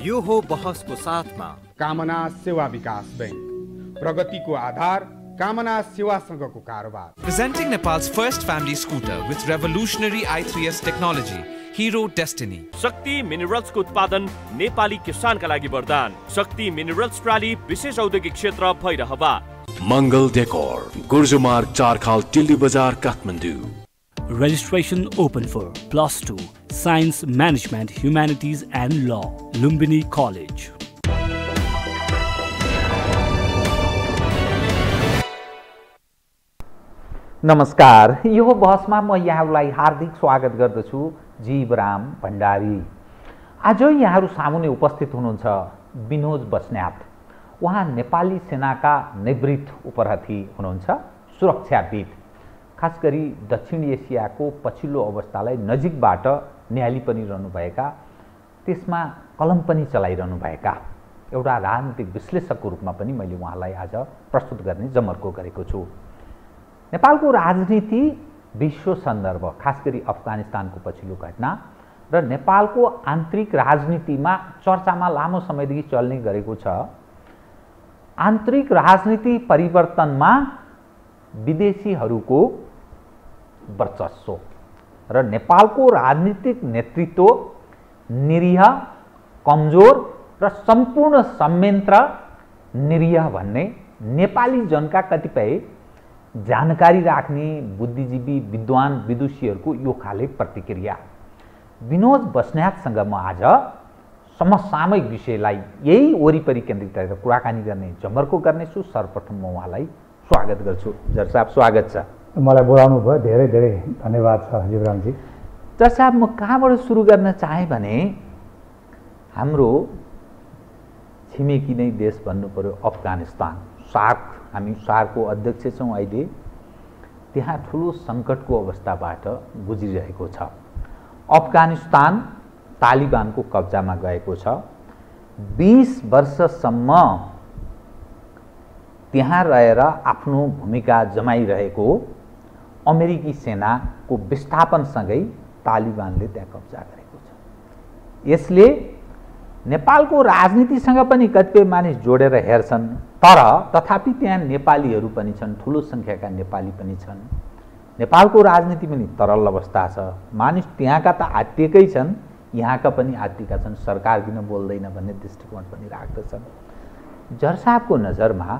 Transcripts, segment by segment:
यो हो बहसको साथमा कामना सेवा विकास बैंक, प्रगतिको आधार कामना सेवासँगको कारोबार। Presenting Nepal's first family scooter with revolutionary i3s technology, Hero Destiny. शक्ति मिनरल्स को उत्पादन नेपाली किसानका लागि वरदान। शक्ति मिनरल्स प्राली विशेष औद्योगिक क्षेत्र भैरहवा। मंगल डेकोर, गुर्जुमार्ग 4 खाल टिल्ली बजार Kathmandu. Registration open for +2 Science, Management, Humanities and Law, Lumbini College. नमस्कार, यो बहसमा म यहाँलाई हार्दिक स्वागत गर्दछु। जीवराम भण्डारी। आज यहाँहरू सामुने उपस्थित हुनुहुन्छ विनोद बस्नेत। उहाँ नेपाली सेनाका निवृत्त उपरथी हुनुहुन्छ, सुरक्षाविद। खास गरी दक्षिण एसियाको पछिल्लो अवस्थालाई नजिकबाट निहाली पनि रहनुभएका, त्यसमा कलम पनि चलाइरहनु भएका एउटा राजनीतिक विश्लेषकको रूपमा पनि मैले उहाँलाई आज प्रस्तुत गर्ने जमर्को गरेको छु। नेपालको राजनीति विश्व सन्दर्भ, खास गरी अफगानिस्तानको पछिल्लो घटना र नेपालको आन्तरिक राजनीतिमा चर्चामा लामो समयदेखि चल्ने गरेको छ। आन्तरिक राजनीति परिवर्तनमा विदेशीहरूको वर्चस्व र नेपालको राजनीतिक नेतृत्व निरीह, कमजोर र सम्पूर्ण संयन्त्र निरीह भन्ने नेपाली जनका कतिपय जानकारी राख्ने बुद्धिजीवी विद्वान विदुषीहरूको यो खाले प्रतिक्रिया। विनोद बस्नेतसँग म आज समसामयिक विषयलाई यही वरिपरि केन्द्रित गरेर कुराकानी गर्ने जमर्को गर्नेछु। सर्वप्रथम म उहाँलाई स्वागत गर्छु। जर साहब, स्वागत छ। मलाई बोलाउनु भयो, धेरै धेरै धन्यवाद छ जीवरामजी। जर साहब, म कहाँबाट सुरु गर्न चाहेँ भने हाम्रो छिमेकी नै देश भन्नु पर्यो अफगानिस्तान। सार्क, हामी सार्कको अध्यक्ष छौँ। अहिले त्यहाँ ठुलो सङ्कटको अवस्थाबाट गुज्रिरहेको छ। अफगानिस्तान तालिबानको कब्जामा गएको छ। 20 वर्षसम्म त्यहाँ रहेर आफ्नो भूमिका जमाइरहेको अमेरिकी सेनाको विस्थापनसँगै तालिबानले त्यहाँ कब्जा गरेको छ। यसले नेपालको राजनीतिसँग पनि कतिपय मानिस जोडेर हेर्छन्, तर तथापि त्यहाँ नेपालीहरू पनि छन्, ठुलो सङ्ख्याका नेपाली पनि छन्। नेपालको राजनीति पनि तरल अवस्था छ। मानिस त्यहाँका त आत्तिएकै छन्, यहाँका पनि आत्तिएका छन्। सरकार किन बोल्दैन भन्ने दृष्टिकोण पनि राख्दछन्। जर साहबको नजरमा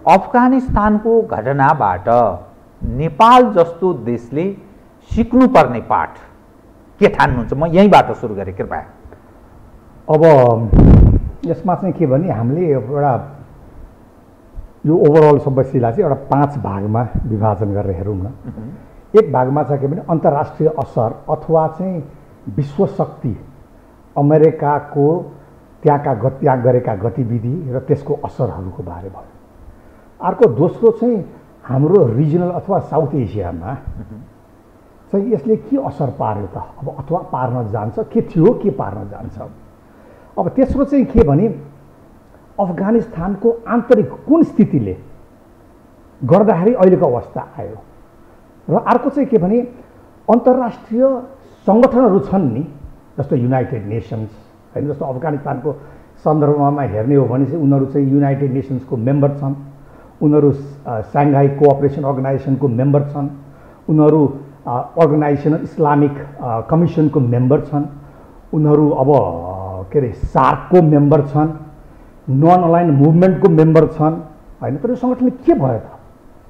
अफगानिस्तानको घटनाबाट नेपाल जस्तो देशले सिक्नुपर्ने पाठ के ठान्नुहुन्छ? म यहीँबाट सुरु गरेँ, कृपया। अब यसमा चाहिँ के भने हामीले एउटा यो ओभरअल समस्यालाई चाहिँ एउटा 5 भागमा विभाजन गरेर हेरौँ न। एक भागमा छ के भने अन्तर्राष्ट्रिय असर अथवा चाहिँ विश्व शक्ति, अमेरिकाको त्यहाँ गरेका गतिविधि र त्यसको असरहरूको बारे भयो। अर्को दोस्रो चाहिँ हाम्रो रिजनल अथवा साउथ एसियामा चाहिँ यसले के असर पार्यो त, अब अथवा पार्न जान्छ, के थियो, के पार्न जान्छ। अब तेस्रो चाहिँ के भने अफगानिस्तानको आन्तरिक कुन स्थितिले गर्दाखेरि अहिलेको अवस्था आयो। र अर्को चाहिँ के भने अन्तर्राष्ट्रिय सङ्गठनहरू छन् नि, जस्तो युनाइटेड नेसन्स होइन, जस्तो अफगानिस्तानको सन्दर्भमा हेर्ने हो भने चाहिँ उनीहरू चाहिँ युनाइटेड नेसन्सको मेम्बर छन्, उनीहरू साङ्घाई कोअपरेसन अर्गनाइजेसनको मेम्बर छन्, उनीहरू अर्गनाइजेसन इस्लामिक कमिसनको मेम्बर छन्, उनीहरू अब के अरे सार्कको मेम्बर छन्, नन अलाइन मुभमेन्टको मेम्बर छन् होइन। तर यो सङ्गठनले के भयो त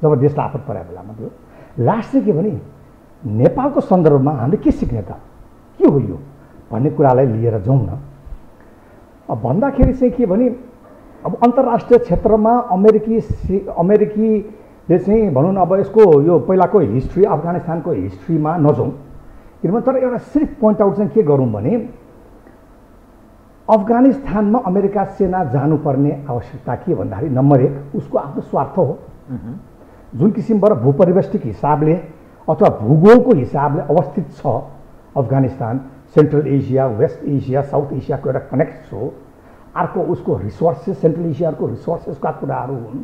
जब देशलाई आपत परेको बेलामा? त्यो लास्ट चाहिँ के भने नेपालको सन्दर्भमा हामीले के सिक्ने त, के हो यो भन्ने कुरालाई लिएर जाउँ न। अब भन्दाखेरि चाहिँ के भने अब अन्तर्राष्ट्रिय क्षेत्रमा अमेरिकीले चाहिँ भनौँ न, अब यसको यो पहिलाको हिस्ट्री, अफगानिस्तानको हिस्ट्रीमा नजाउँ किनभने, तर एउटा सिर्फ पोइन्ट आउट चाहिँ के गरौँ भने अफगानिस्तानमा अमेरिका सेना जानुपर्ने आवश्यकता के भन्दाखेरि नम्बर 1 उसको आफ्नो स्वार्थ हो। जुन किसिमबाट भूपरिवेष्टिक हिसाबले अथवा भूगोलको हिसाबले अवस्थित छ Afghanistan, central Asia, west Asia, south एसियाको एउटा कनेक्ट हो। अर्को उसको रिसोर्सेस, सेन्ट्रल एसियाको रिसोर्सेसका कुराहरू हुन्।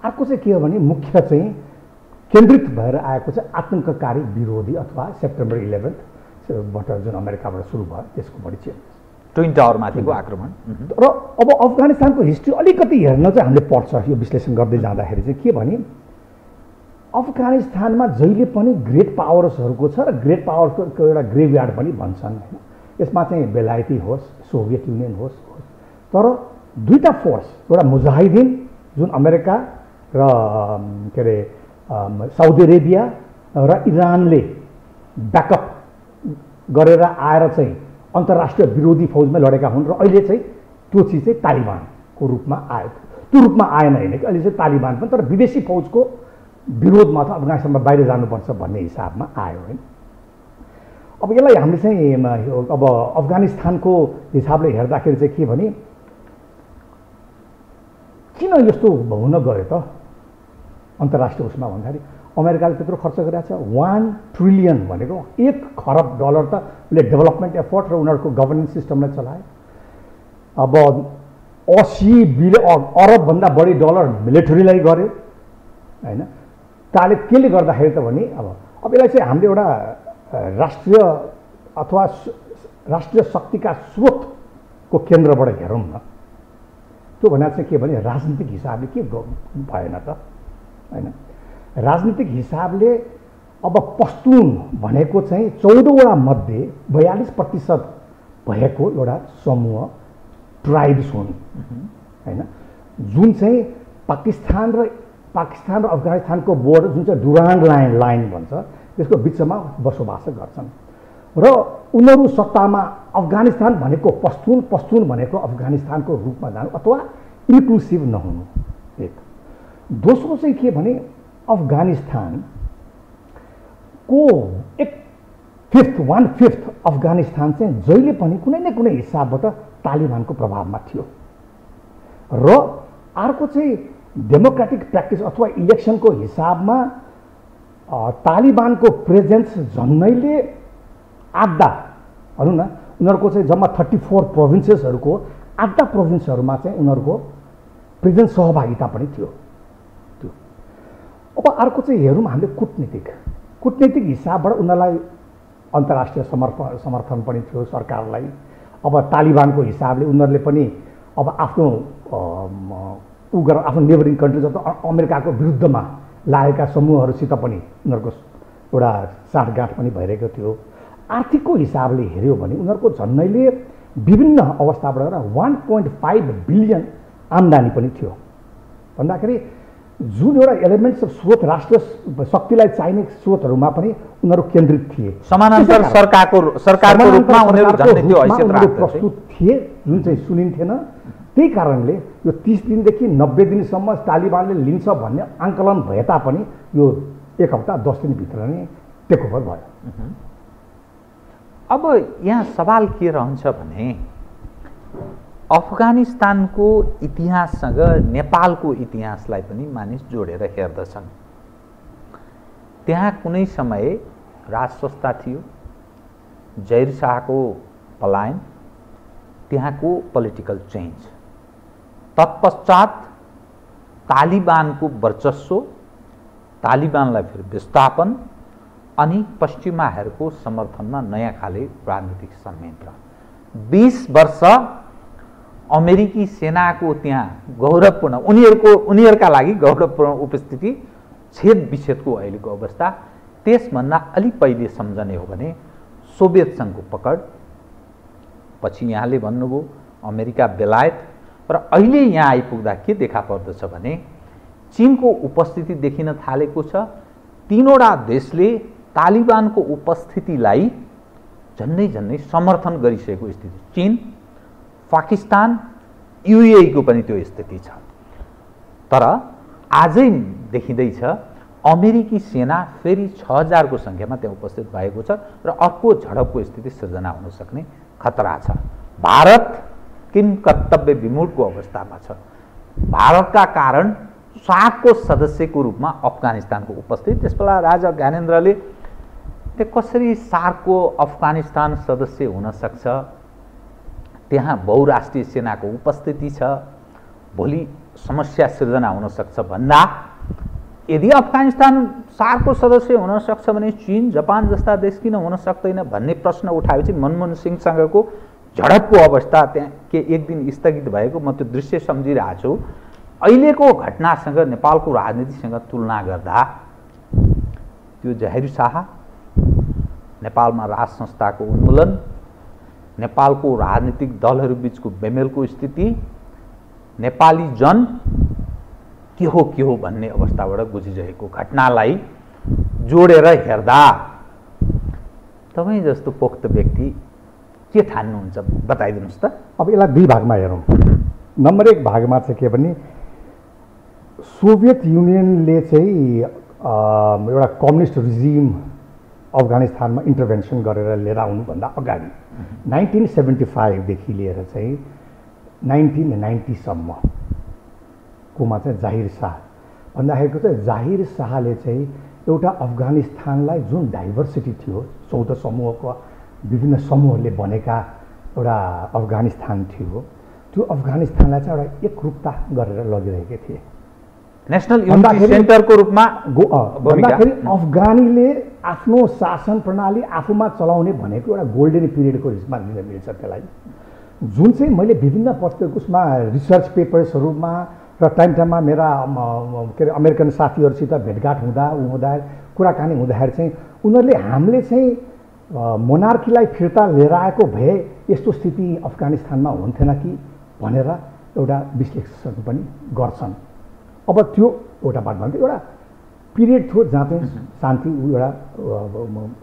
अर्को चाहिँ के हो भने मुख्य चाहिँ केन्द्रित भएर आएको चाहिँ आतङ्ककारी विरोधी अथवा सेप्टेम्बर 11बाट जुन अमेरिकाबाट सुरु भयो त्यसको बढी चेन्ज। ट्विन टावरमाथिको आक्रमण। र अब अफगानिस्तानको हिस्ट्री अलिकति हेर्न चाहिँ हामीले पर्छ यो विश्लेषण गर्दै जाँदाखेरि चाहिँ के भने अफगानिस्तानमा जहिले पनि ग्रेट पावर्सहरूको छ र ग्रेट पावर्सको एउटा ग्रेभयार्ड पनि भन्छन् होइन। यसमा चाहिँ बेलायती होस् सोभियत युनियन होस्, तर दुईटा फोर्स, एउटा मुजाहिदिन जुन अमेरिका र के अरे साउदी अरेबिया र इरानले ब्याकअप गरेर आएर चाहिँ अन्तर्राष्ट्रिय विरोधी फौजमा लडेका हुन् र अहिले चाहिँ त्यो चिज चाहिँ तालिबानको रूपमा आयो। त्यो रूपमा आएन होइन कि अहिले चाहिँ तालिबान पनि, तर विदेशी फौजको विरोधमा त अफगानिस्तानमा बाहिर जानुपर्छ भन्ने हिसाबमा आयो होइन। अब यसलाई हामीले चाहिँ अब अफगानिस्तानको हिसाबले हेर्दाखेरि चाहिँ के भने किन यस्तो हुन गयो त अन्तर्राष्ट्रिय उसमा भन्दाखेरि अमेरिकाले त्यत्रो खर्च गरेको छ, 1 ट्रिलियन भनेको 1 खरब डलर त उसले डेभलपमेन्ट एफोर्ट र उनीहरूको गभर्नेन्स सिस्टमलाई चलायो। अब 80 बिलियन अरबभन्दा बढी डलर मिलिटरीलाई गर्यो होइन। ताले केले गर्दाखेरि त भने अब यसलाई चाहिँ हामीले एउटा राष्ट्रिय अथवा राष्ट्रिय शक्तिका स्रोतको केन्द्रबाट हेरौँ न। त्यो भनेर चाहिँ के भने राजनीतिक हिसाबले के भएन त होइन। राजनीतिक हिसाबले अब पश्तुन भनेको चाहिँ 14वटा मध्ये 42% भएको एउटा समूह ट्राइब्स हुन् होइन, जुन चाहिँ पाकिस्तान र अफगानिस्तानको बोर्डर जुन चाहिँ डुरान्ड लाइन भन्छ त्यसको बिचमा बसोबास गर्छन् र उनीहरू सत्तामा अफगानिस्तान भनेको पश्तुन भनेको अफगानिस्तानको रूपमा जानु अथवा इन्क्लुसिभ नहुनु एक। दोस्रो चाहिँ के भने अफगानिस्तानको 1/5 अफगानिस्तान चाहिँ जहिले पनि कुनै न कुनै हिसाबबाट तालिबानको प्रभावमा थियो र अर्को चाहिँ डेमोक्रेटिक प्र्याक्टिस अथवा इलेक्सनको हिसाबमा तालिबानको प्रेजेन्स झन्नैले आधा भनौँ न उनीहरूको चाहिँ जम्मा 34 प्रोभिन्सेसहरूको आधा प्रोभिन्सहरूमा चाहिँ उनीहरूको प्रेजेन्स सहभागिता पनि थियो त्यो। अब अर्को चाहिँ हेरौँ हामीले कुटनीतिक हिसाबबाट उनीहरूलाई अन्तर्राष्ट्रिय समर्थन पनि थियो सरकारलाई। अब तालिबानको हिसाबले उनीहरूले पनि अब आफ्नो आफ्नो नेबरिङ कन्ट्रिज अथवा अमेरिकाको विरुद्धमा लागेका समूहहरूसित पनि उनीहरूको एउटा साँठगाँठ पनि भइरहेको थियो। आर्थिकको हिसाबले हेऱ्यो भने उनीहरूको झन्नैले विभिन्न अवस्थाबाट 1.5 बिलियन आम्दानी पनि थियो भन्दाखेरि जुन एउटा एलिमेन्ट्स अफ स्रोत राष्ट्र शक्तिलाई चाहिने स्रोतहरूमा पनि उनीहरू केन्द्रित थिए। समानान्तर सरकारको रूपमा उनीहरू प्रस्तुत थिए जुन चाहिँ सुनिन्थेन। त्यही कारणले यो 30 दिनदेखि 90 दिनसम्म तालिबानले लिन्छ भन्ने आङ्कलन भए तापनि यो 1 हप्ता 10 दिनभित्र नै टेकओभर भयो। अब यहाँ सवाल के रहन्छ भने अफगानिस्तानको इतिहाससँग नेपालको इतिहासलाई पनि मानिस जोडेर हेर्दछन्। त्यहाँ कुनै समय राज संस्था थियो, जहिर शाहको पलायन, त्यहाँको पोलिटिकल चेन्ज, तत्पश्चात तालिबानको वर्चस्व, तालिबानलाई फेरि विस्थापन अनि पश्चिमाहरूको समर्थनमा नयाँ खाले राजनीतिक संयन्त्र। 20 वर्ष अमेरिकी सेनाको त्यहाँ गौरवपूर्ण उनीहरूका लागि गौरवपूर्ण उपस्थिति, छेद विच्छेदको अहिलेको अवस्था। त्यसभन्दा अलि पहिले सम्झने हो भने सोभियत सङ्घको पकड, पछि यहाँले भन्नुभयो अमेरिका बेलायत, र अहिले यहाँ आइपुग्दा के देखा पर्दछ भने चीनको उपस्थिति देखिन थालेको छ। तीनवटा देशले तालिबानको उपस्थितिलाई झन्नै समर्थन गरिसकेको स्थिति। चीन, पाकिस्तान, युएई को पनि त्यो स्थिति छ। तर आजै देखिँदैछ अमेरिकी सेना फेरि 6000 को संख्यामा त्यहाँ उपस्थित भएको छ र अर्को झडपको स्थिति सृजना हुन सक्ने खतरा छ। भारत किन कर्तव्य विमूढको अवस्थामा छ। भारतका कारण सार्कको सदस्यको रूपमा अफगानिस्तानको उपस्थिति, त्यसबेला राजा ज्ञानेन्द्रले त्यो कसरी सार्कको अफगानिस्तान सदस्य हुन सक्छ, त्यहाँ बहुराष्ट्रिय सेनाको उपस्थिति छ, भोलि समस्या सृजना हुन सक्छ भन्दा यदि अफगानिस्तान सार्कको सदस्य हुन सक्छ भने चीन, जापान जस्ता देश किन हुन सक्दैन भन्ने प्रश्न उठाएपछि मनमोहन सिंहसँगको झडपको अवस्था त्यहाँ के एक दिन स्थगित भएको म त्यो दृश्य सम्झिरहेको छु। अहिलेको घटनासँग नेपालको राजनीतिसँग तुलना गर्दा त्यो जहेरी शाह, नेपालमा राज संस्थाको उन्मूलन, नेपालको राजनीतिक दलहरू बीचको बेमेलको स्थिति, नेपाली जन के हो भन्ने अवस्थाबाट गुजिरहेको घटनालाई जोडेर हेर्दा तपाईँ जस्तो पोख्त व्यक्ति के ठान्नुहुन्छ बताइदिनुहोस् त। अब यसलाई दुई भागमा हेरौँ। नम्बर 1 भागमा चाहिँ के भने सोभियत युनियनले चाहिँ एउटा कम्युनिस्ट रिजिम अफगानिस्तानमा इन्टरभेन्सन गरेर लिएर आउनुभन्दा अगाडि 1975 देखि लिएर चाहिँ 1990 सम्मकोमा चाहिँ जाहिर शाह भन्दाखेरिको चाहिँ जाहिर शाहले चाहिँ एउटा अफगानिस्तानलाई जुन डाइभर्सिटी थियो 14 समूहको विभिन्न समूहहरूले बनेका एउटा अफगानिस्तान थियो, त्यो अफगानिस्तानलाई चाहिँ एउटा एकरूपता गरेर लगिरहेका थिए। नेशनल युनिटी सेन्टरको रूपमा भन्दाखेरि अफगानीले आफ्नो शासन प्रणाली आफूमा चलाउने भनेको एउटा गोल्डन पिरियडको हिसाबमा लिन मिल्छ त्यसलाई। जुन चाहिँ मैले विभिन्न उसमा रिसर्च पेपर्सहरूमा र टाइममा मेरा के अरे अमेरिकन साथीहरूसित भेटघाट हुँदा कुराकानी हुँदाखेरि चाहिँ उनीहरूले हामीले चाहिँ मोनार्कीलाई फिर्ता लिएर आएको भए यस्तो स्थिति अफगानिस्तानमा हुन्थेन कि भनेर एउटा विश्लेषण पनि गर्छन्। अब त्यो एउटा बात भन्थ्यो, एउटा पिरियड थियो जहाँ चाहिँ शान्ति एउटा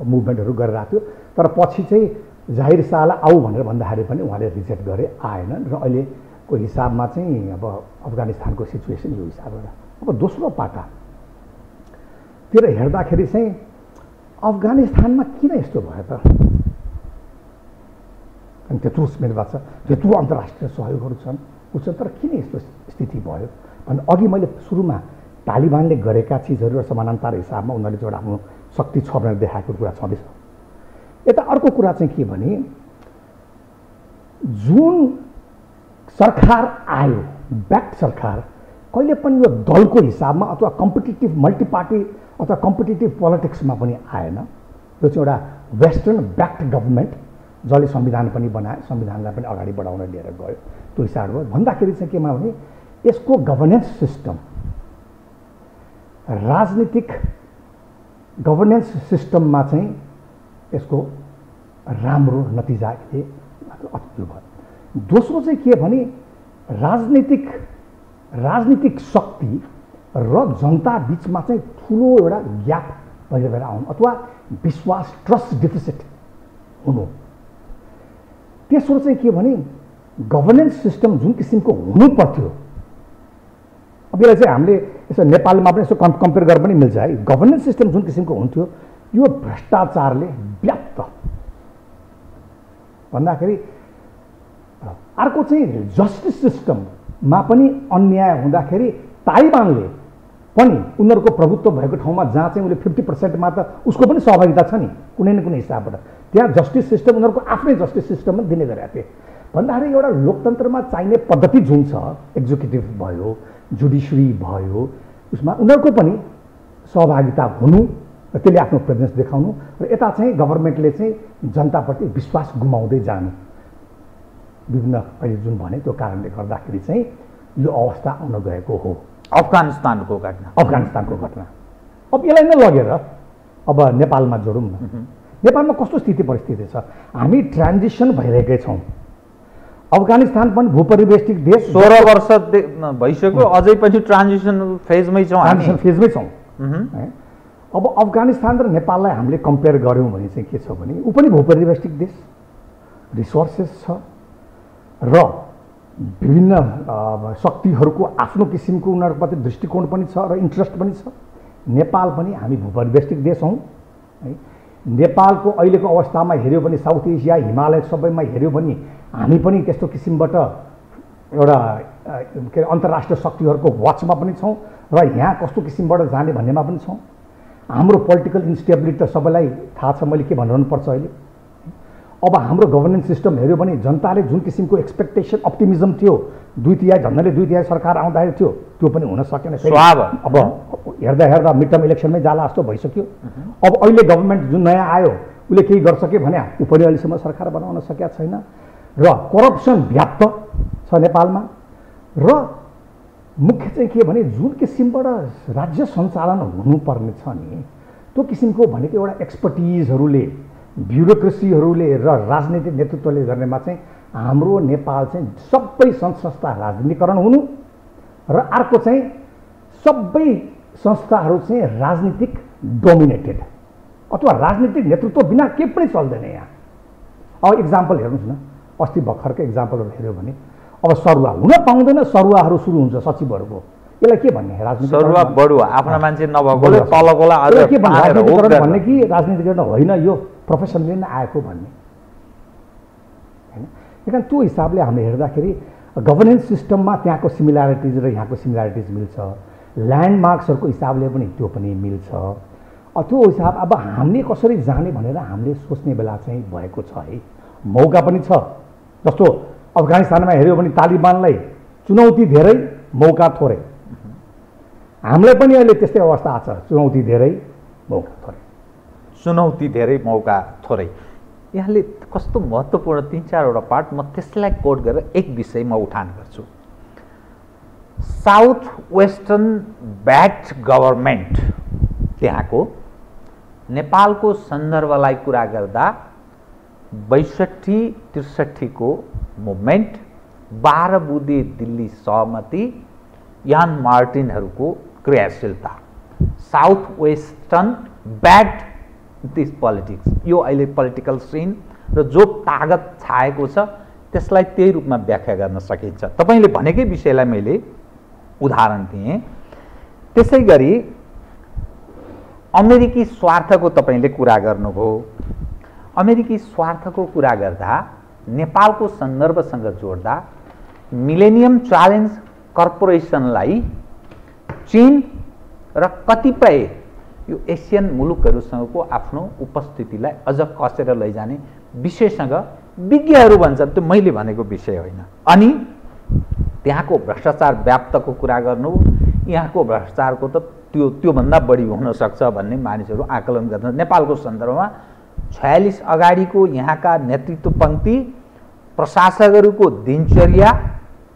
मुभमेन्टहरू गरिरहेको थियो। तर पछि चाहिँ जाहिर शाहलाई आऊ भनेर भन्दाखेरि पनि उहाँले रिजेक्ट गरे, आएनन् र अहिलेको हिसाबमा चाहिँ अब अफगानिस्तानको सिचुएसन यो हिसाबबाट। अब दोस्रो पाटातिर हेर्दाखेरि चाहिँ अफगानिस्तानमा किन यस्तो भयो त? अनि त्यत्रो मेरो बात छ, त्यत्रो अन्तर्राष्ट्रिय सहयोगहरू छन् तर किन यस्तो स्थिति भयो भने अघि मैले सुरुमा तालिबानले गरेका चिजहरू र समानान्तर हिसाबमा उनीहरूले चाहिँ एउटा आफ्नो शक्ति छ भनेर देखाएको कुरा छँदैछ। यता अर्को कुरा चाहिँ के भने जुन सरकार आयो ब्याक्ट सरकार कहिले पनि यो दलको हिसाबमा अथवा कम्पिटिटिभ मल्टी पार्टी अथवा कम्पिटिटिभ पोलिटिक्समा पनि आएन। यो चाहिँ एउटा वेस्टर्न ब्याक्ट गभर्मेन्ट जसले संविधान पनि बनाए, संविधानलाई पनि अगाडि बढाउन लिएर गयो। त्यो हिसाबले भन्दाखेरि चाहिँ केमा भने यसको गभर्नेन्स सिस्टम, राजनीतिक गभर्नेन्स सिस्टममा चाहिँ यसको राम्रो नतिजा थियो। दोस्रो चाहिँ के भने राजनीतिक शक्ति र जनता बिचमा चाहिँ ठुलो एउटा ग्याप भएर आउनु अथवा विश्वास ट्रस्ट डिफिसिट हुनु। तेस्रो चाहिँ के भने गभर्नेन्स सिस्टम जुन किसिमको हुनु पर्थ्यो, अब यसलाई चाहिँ हामीले यसो नेपालमा पनि यसो कम्पेयर गर्न पनि मिल्छ है। गभर्नेन्स सिस्टम जुन किसिमको हुन्थ्यो यो भ्रष्टाचारले व्याप्त भन्दाखेरि अर्को चाहिँ जस्टिस सिस्टममा पनि अन्याय हुँदाखेरि तालिबानले पनि उनीहरूको प्रभुत्व भएको ठाउँमा जहाँ चाहिँ उसले 50% त उसको पनि सहभागिता छ नि कुनै न कुनै हिसाबबाट, त्यहाँ जस्टिस सिस्टम उनीहरूको आफ्नै जस्टिस सिस्टममा दिने गरेका थिए। भन्दाखेरि एउटा लोकतन्त्रमा चाहिने पद्धति जुन छ, एक्जिक्युटिभ भयो, जुडिसियरी भयो, उसमा उनीहरूको पनि सहभागिता हुनु र त्यसले आफ्नो प्रेजेन्स देखाउनु र यता चाहिँ गभर्मेन्टले चाहिँ जनताप्रति विश्वास गुमाउँदै जानु, विभिन्न अहिले जुन भने त्यो कारणले गर्दाखेरि चाहिँ यो अवस्था आउन गएको हो अफगानिस्तानको घटना। अब यसलाई नै लगेर अब नेपालमा जोडौँ न। नेपालमा कस्तो स्थिति परिस्थिति छ? हामी ट्रान्जिसन भइरहेकै छौँ। अफगानिस्तान पनि भूपरिवेष्टित देश 16 वर्ष भइसक्यो, अझै पनि ट्रान्जिसन फेजमै छौँ। अब अफगानिस्तान र नेपाललाई हामीले कम्पेयर गऱ्यौँ भने चाहिँ के छ भने ऊ पनि भूपरिवेष्टित देश, रिसोर्सेस छ र विभिन्न शक्तिहरूको आफ्नो किसिमको उनीहरूप्रति दृष्टिकोण पनि छ र इन्ट्रेस्ट पनि छ। नेपाल पनि हामी भूपरिवेष्टित देश हौँ है। नेपालको अहिलेको अवस्थामा हेऱ्यो भने साउथ एसिया हिमालय सबैमा हेऱ्यो भने हामी पनि त्यस्तो किसिमबाट एउटा के अरे अन्तर्राष्ट्रिय शक्तिहरूको वाचमा पनि छौँ र यहाँ कस्तो किसिमबाट जाने भन्नेमा पनि छौँ। हाम्रो पोलिटिकल इन्स्टेबिलिटी त सबैलाई थाहा छ, मैले के भनिरहनु पर्छ अहिले। अब हाम्रो गभर्नेन्स सिस्टम हेऱ्यो भने जनताले जुन किसिमको एक्सपेक्टेसन अप्टिमिजम थियो, 2/3 सरकार आउँदाखेरि थियो, त्यो पनि हुन सकेन। अब हेर्दा मिड टर्म इलेक्सनमै जाला जस्तो भइसक्यो। अब अहिले गभर्मेन्ट जुन नयाँ आयो उसले केही गर्छ कि भने ऊ पनि अहिलेसम्म सरकार बनाउन सकेका छैन र करप्सन व्याप्त छ नेपालमा र मुख्य चाहिँ के भने जुन किसिमबाट राज्य सञ्चालन हुनुपर्ने छ नि त्यो किसिमको भनेको एउटा एक्सपर्टिजहरूले ब्युरोक्रेसीहरूले र राजनीतिक नेतृत्वले गर्नेमा चाहिँ हाम्रो नेपाल चाहिँ सबै संस्था राजनीतिकरण हुनु र अर्को चाहिँ सबै संस्थाहरू चाहिँ राजनीतिक डोमिनेटेड अथवा राजनीतिक नेतृत्व बिना केही पनि चल्दैन यहाँ। अब इक्जाम्पल हेर्नुहोस् न, अस्ति भर्खरको इक्जाम्पलहरू हेऱ्यो भने अब सरुवा हुन पाउँदैन, सरुवाहरू सुरु हुन्छ सचिवहरूको, यसलाई के भन्ने राजनीतिक सरुवा बढुवा आफ्नो मान्छे नभएकोले तलकोलाई अझ के भन्ने राजनीतिकरण भन्ने कि राजनीतिकरण होइन यो प्रोफेसनले नै आएको भन्ने हैन। त्यही त्यो हिसाबले हामीले हेर्दाखेरि गभर्नेन्स सिस्टममा त्यहाँको सिमिल्यारिटिज र यहाँको सिमिल्यारिटिज मिल्छ, ल्यान्डमार्क्सहरूको हिसाबले पनि त्यो पनि मिल्छ। त्यो हिसाब अब हामीले कसरी जाने भनेर हामीले सोच्ने बेला चाहिँ भएको छ है, मौका पनि छ। जस्तो अफगानिस्तानमा हेऱ्यो भने तालिबानलाई चुनौती धेरै मौका थोरै, हामीलाई पनि अहिले त्यस्तै अवस्था छ, चुनौती धेरै मौका थोरै, चुनौती धेरै मौका थोरै। यहाँले कस्तो महत्त्वपूर्ण 3-4वटा पार्ट, म त्यसलाई कोट गरेर एक विषय म उठान गर्छु। साउथ वेस्टर्न ब्याक्ड गभर्मेन्ट त्यहाँको नेपालको सन्दर्भलाई कुरा गर्दा 62-63 को मुभमेन्ट, 12 बुँदे दिल्ली सहमति, यान मार्टिनहरूको क्रियाशीलता, south western backed this politics, यो अहिले पोलिटिकल सिन र जो तागत छाएको छ त्यसलाई त्यही रूपमा व्याख्या गर्न सकिन्छ। तपाईले भनेकै विषयलाई मैले उदाहरण दिएँ। त्यसै गरी अमेरिकी स्वार्थको तपाईले कुरा गर्नुभयो। अमेरिकी स्वार्थको कुरा गर्दा नेपालको सन्दर्भसँग जोड्दा मिलेनियम च्यालेन्ज कर्पोरेसनलाई चीन र कतिपय यो एसियन मुलुकहरूसँगको आफ्नो उपस्थितिलाई अझ कसेर लैजाने विषयसँग विज्ञहरू भन्छन्, त्यो मैले भनेको विषय होइन। अनि त्यहाँको भ्रष्टाचार व्याप्तको कुरा गर्नु, यहाँको भ्रष्टाचारको त त्योभन्दा बढी हुन सक्छ भन्ने मानिसहरू आकलन गर्न। नेपालको सन्दर्भमा 46 अगाडिको यहाँका नेतृत्व पङ्क्ति प्रशासकहरूको दिनचर्या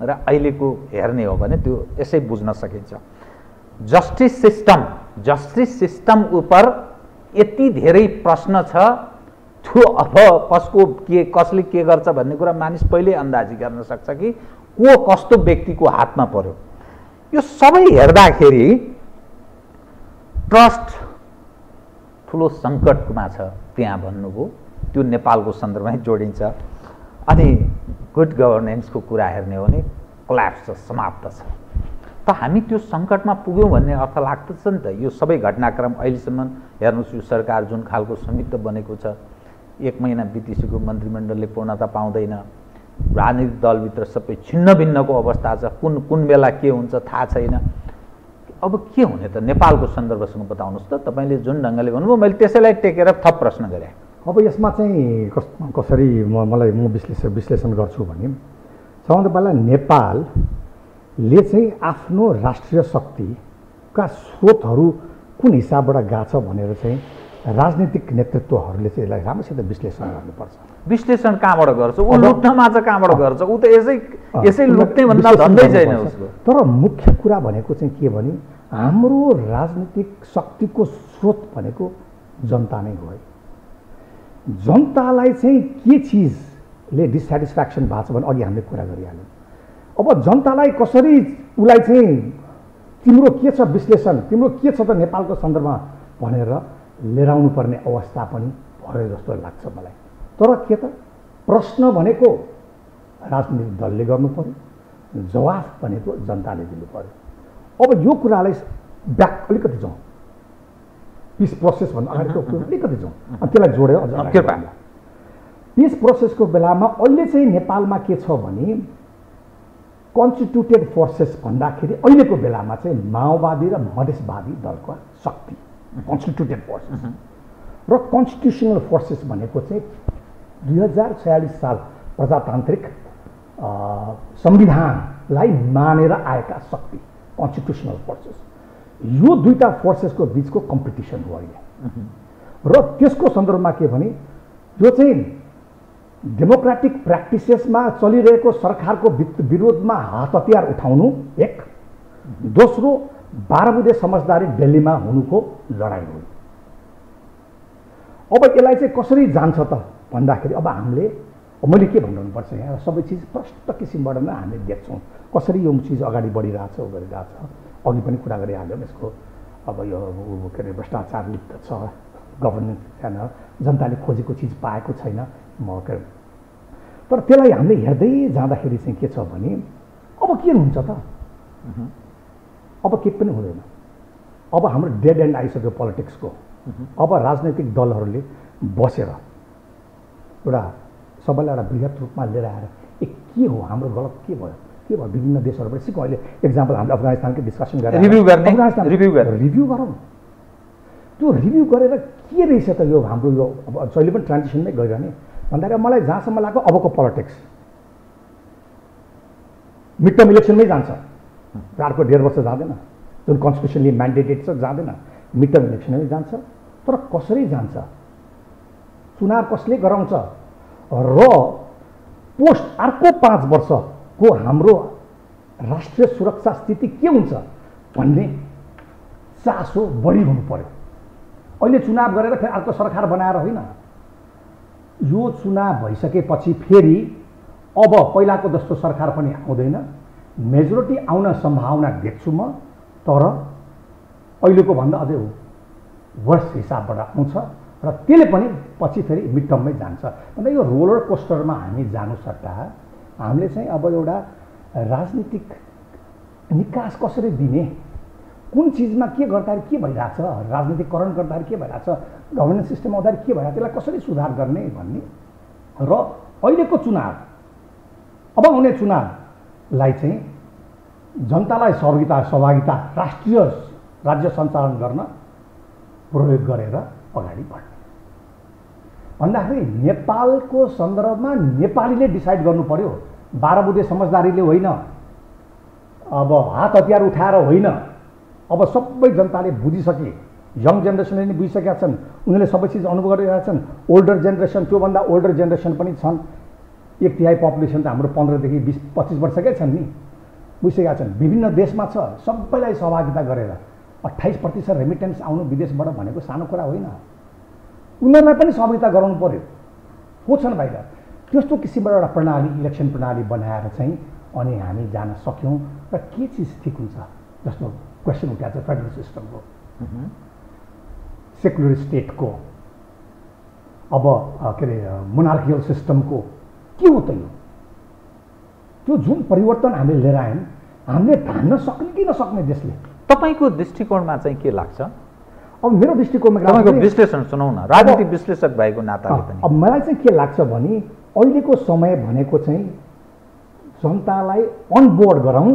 र अहिलेको हेर्ने हो भने त्यो यसै बुझ्न सकिन्छ। जस्टिस सिस्टम उपर यति धेरै प्रश्न छ, त्यो अब कसले के गर्छ भन्ने कुरा मानिस पहिले अन्दाजी गर्न सक्छ कि को कस्तो व्यक्तिको हातमा पर्यो। यो सबै हेर्दाखेरि ट्रस्ट ठुलो सङ्कटमा छ त्यहाँ भन्नुभयो, त्यो नेपालको सन्दर्भमै जोडिन्छ। अनि गुड गभर्नेन्सको कुरा हेर्ने हो भने कोल्याप्स छ, समाप्त छ। त हामी त्यो सङ्कटमा पुग्यौँ भन्ने अर्थ लाग्दछ नि त। यो सबै घटनाक्रम अहिलेसम्म हेर्नुहोस्, यो सरकार जुन खालको संयुक्त बनेको छ, 1 महिना बितिसक्यो, मन्त्रीमण्डलले पूर्णता पाउँदैन, राजनीतिक दलभित्र सबै छिन्न भिन्नको अवस्था छ, कुन बेला के हुन्छ थाहा छैन। अब के हुने त नेपालको सन्दर्भसँग बताउनुहोस् त। तपाईँले जुन ढङ्गले भन्नुभयो मैले त्यसैलाई टेकेर थप प्रश्न गरेँ। अब यसमा चाहिँ कसरी म विश्लेषण गर्छु भने सबभन्दा पहिला नेपालले चाहिँ आफ्नो राष्ट्रिय शक्तिका स्रोतहरू कुन हिसाबबाट गाछ भनेर चाहिँ राजनीतिक नेतृत्वहरूले चाहिँ यसलाई राम्रोसित विश्लेषण गर्नुपर्छ। विश्लेषण कहाँबाट गर्छ? ऊ लुट्नमा चाहिँ कहाँबाट गर्छ? ऊ त यसै लुट्ने भन्दा धन्दै छैन उसको। तर मुख्य कुरा भनेको चाहिँ के भने हाम्रो राजनीतिक शक्तिको स्रोत भनेको जनता नै हो है। जनतालाई चाहिँ के चिजले डिसस्याटिस्फ्याक्सन भएको छ भने अघि हामीले कुरा गरिहाल्यौँ। अब जनतालाई कसरी उसलाई चाहिँ तिम्रो के छ विश्लेषण, तिम्रो के छ त नेपालको सन्दर्भमा भनेर लिएर आउनु पर्ने अवस्था पनि भयो जस्तो लाग्छ मलाई। तर के त प्रश्न भनेको राजनीतिक दलले गर्नु पर्यो, जवाफ भनेको जनताले दिनु पर्यो। अब यो कुरालाई ब्याक अलिकति जाउँ, पिस प्रोसेस भन्नु अगाडिको अलिकति जाउँ, अनि त्यसलाई जोडेर अझ पिस प्रोसेसको बेलामा अहिले चाहिँ नेपालमा के छ भने कन्स्टिट्युटेड फोर्सेस भन्दाखेरि अहिलेको बेलामा चाहिँ माओवादी र मधेसवादी दलको शक्ति कन्स्टिट्युटेड फोर्सेस र कन्स्टिट्युसनल फोर्सेस भनेको चाहिँ 2046 साल प्रजातान्त्रिक संविधानलाई मानेर आएका शक्ति कन्स्टिट्युसनल फोर्सेस। यो दुईटा फोर्सेसको बिचको कम्पिटिसन हो अहिले। र त्यसको सन्दर्भमा के भने यो चाहिँ डेमोक्रेटिक प्र्याक्टिसेसमा चलिरहेको सरकारको विरोधमा हात हतियार उठाउनु एक, दोस्रो 12 बुँदे समझदारी दिल्लीमा हुनुको लडाइँ हो। अब यसलाई चाहिँ कसरी जान्छ त भन्दाखेरि अब हामीले मैले के भनिरहनुपर्छ यहाँ सबै चिज प्रष्ट किसिमबाट नै हामीले देख्छौँ कसरी यो चिज अगाडि बढिरहेछ गरिरहेछ। अघि पनि कुरा गरिहाल्यौँ यसको अब यो के अरे भ्रष्टाचार लिप्त छ, गभर्नेन्स छैन, जनताले खोजेको चिज पाएको छैन म के। तर त्यसलाई हामीले हेर्दै जाँदाखेरि चाहिँ के छ भने अब के हुन्छ त, अब के पनि हुँदैन। अब हाम्रो डेड एन्ड आइसक्यो पोलिटिक्सको। अब राजनैतिक दलहरूले बसेर एउटा सबैलाई एउटा बृहत रूपमा लिएर आएर के हो हाम्रो गलत के भयो विभिन्न देशहरूबाट सिकौँ। अहिले इक्जाम्पल हामीले अफगानिस्तानकै डिस्कसन गरेर रिभ्यू गरौँ। त्यो रिभ्यू गरेर के रहेछ त यो हाम्रो यो अब जहिले पनि ट्रान्जिसनमै गइरहने भन्दाखेरि मलाई जहाँसम्म लाग्यो अबको पोलिटिक्स मिड टर्म इलेक्सनमै जान्छ। अर्को 1.5 वर्ष जाँदैन, जुन कन्स्टिट्युसनली म्यान्डेटेड छ जाँदैन, मिड टर्म इलेक्सनमै जान्छ। तर कसरी जान्छ, चुनाव कसले गराउँछ र पोस्ट अर्को 5 वर्षको हाम्रो राष्ट्रिय सुरक्षा स्थिति के हुन्छ भन्ने चासो बढी हुनु पर्यो। अहिले चुनाव गरेर फेरि अर्को सरकार बनाएर होइन, यो चुनाव भइसकेपछि फेरि अब पहिलाको जस्तो सरकार पनि आउँदैन, मेजोरिटी आउन सम्भावना देख्छु म। तर अहिलेको भन्दा अझै वर्ष हिसाबबाट आउँछ र त्यसले पनि पछि फेरि मिड टर्ममै जान्छ। अन्त यो रोलर कोस्टरमा हामी जानु सट्टा हामीले चाहिँ अब एउटा राजनीतिक निकास कसरी दिने, कुन चिजमा के गर्दाखेरि के भइरहेछ, राजनीतिकरण गर्दाखेरि के भइरहेछ, गभर्नेन्स सिस्टम आउँदाखेरि के भइरहेछ, त्यसलाई कसरी सुधार गर्ने भन्ने र अहिलेको चुनाव अब आउने चुनावलाई चाहिँ जनतालाई सहभागिता राष्ट्रिय राज्य सञ्चालन गर्न प्रयोग गरेर अगाडि बढ्ने भन्दाखेरि नेपालको सन्दर्भमा नेपालीले डिसाइड गर्नु पर्यो। 12 बुँदे समझदारीले होइन, अब हात हतियार उठाएर होइन, अब सबै जनताले बुझिसके, यङ जेनेरेसनले नि बुझिसकेका छन्, उनीहरूले सबै चिज अनुभव गरिरहेका छन्। ओल्डर जेनेरेसन, त्योभन्दा ओल्डर जेनेरेसन पनि छन्। 1/3 पपुलेसन त हाम्रो 15 देखि 20-25 वर्षकै छन् नि, बुझिसकेका छन्। विभिन्न देशमा छ, सबैलाई सहभागिता गरेर 28% रेमिटेन्स आउनु विदेशबाट भनेको सानो कुरा होइन। उनीहरूलाई पनि सहभागिता गराउनु पर्यो, को छन् बाहिर। त्यस्तो किसिमबाट एउटा प्रणाली, इलेक्सन प्रणाली बनाएर चाहिँ अनि हामी जान सक्यौँ र के चिज ठिक हुन्छ। जस्तो क्वेसन उठाएको छ फेडरल सिस्टमको, सेकुलर स्टेटको, अब के अरे मोनार्कियल सिस्टमको के हो त यो? त्यो जुन परिवर्तन हामीले लिएर आयौँ हामीले धान्न सक्ने कि नसक्ने देशले। तपाईँको दृष्टिकोणमा चाहिँ के लाग्छ? अब मेरो दृष्टिकोणमा तपाईँको विश्लेषण सुनाउन, राजनीतिक विश्लेषक भएको नाताले पनि। अब मलाई चाहिँ के लाग्छ भने अहिलेको समय भनेको चाहिँ जनतालाई अनबोर्ड गराउँ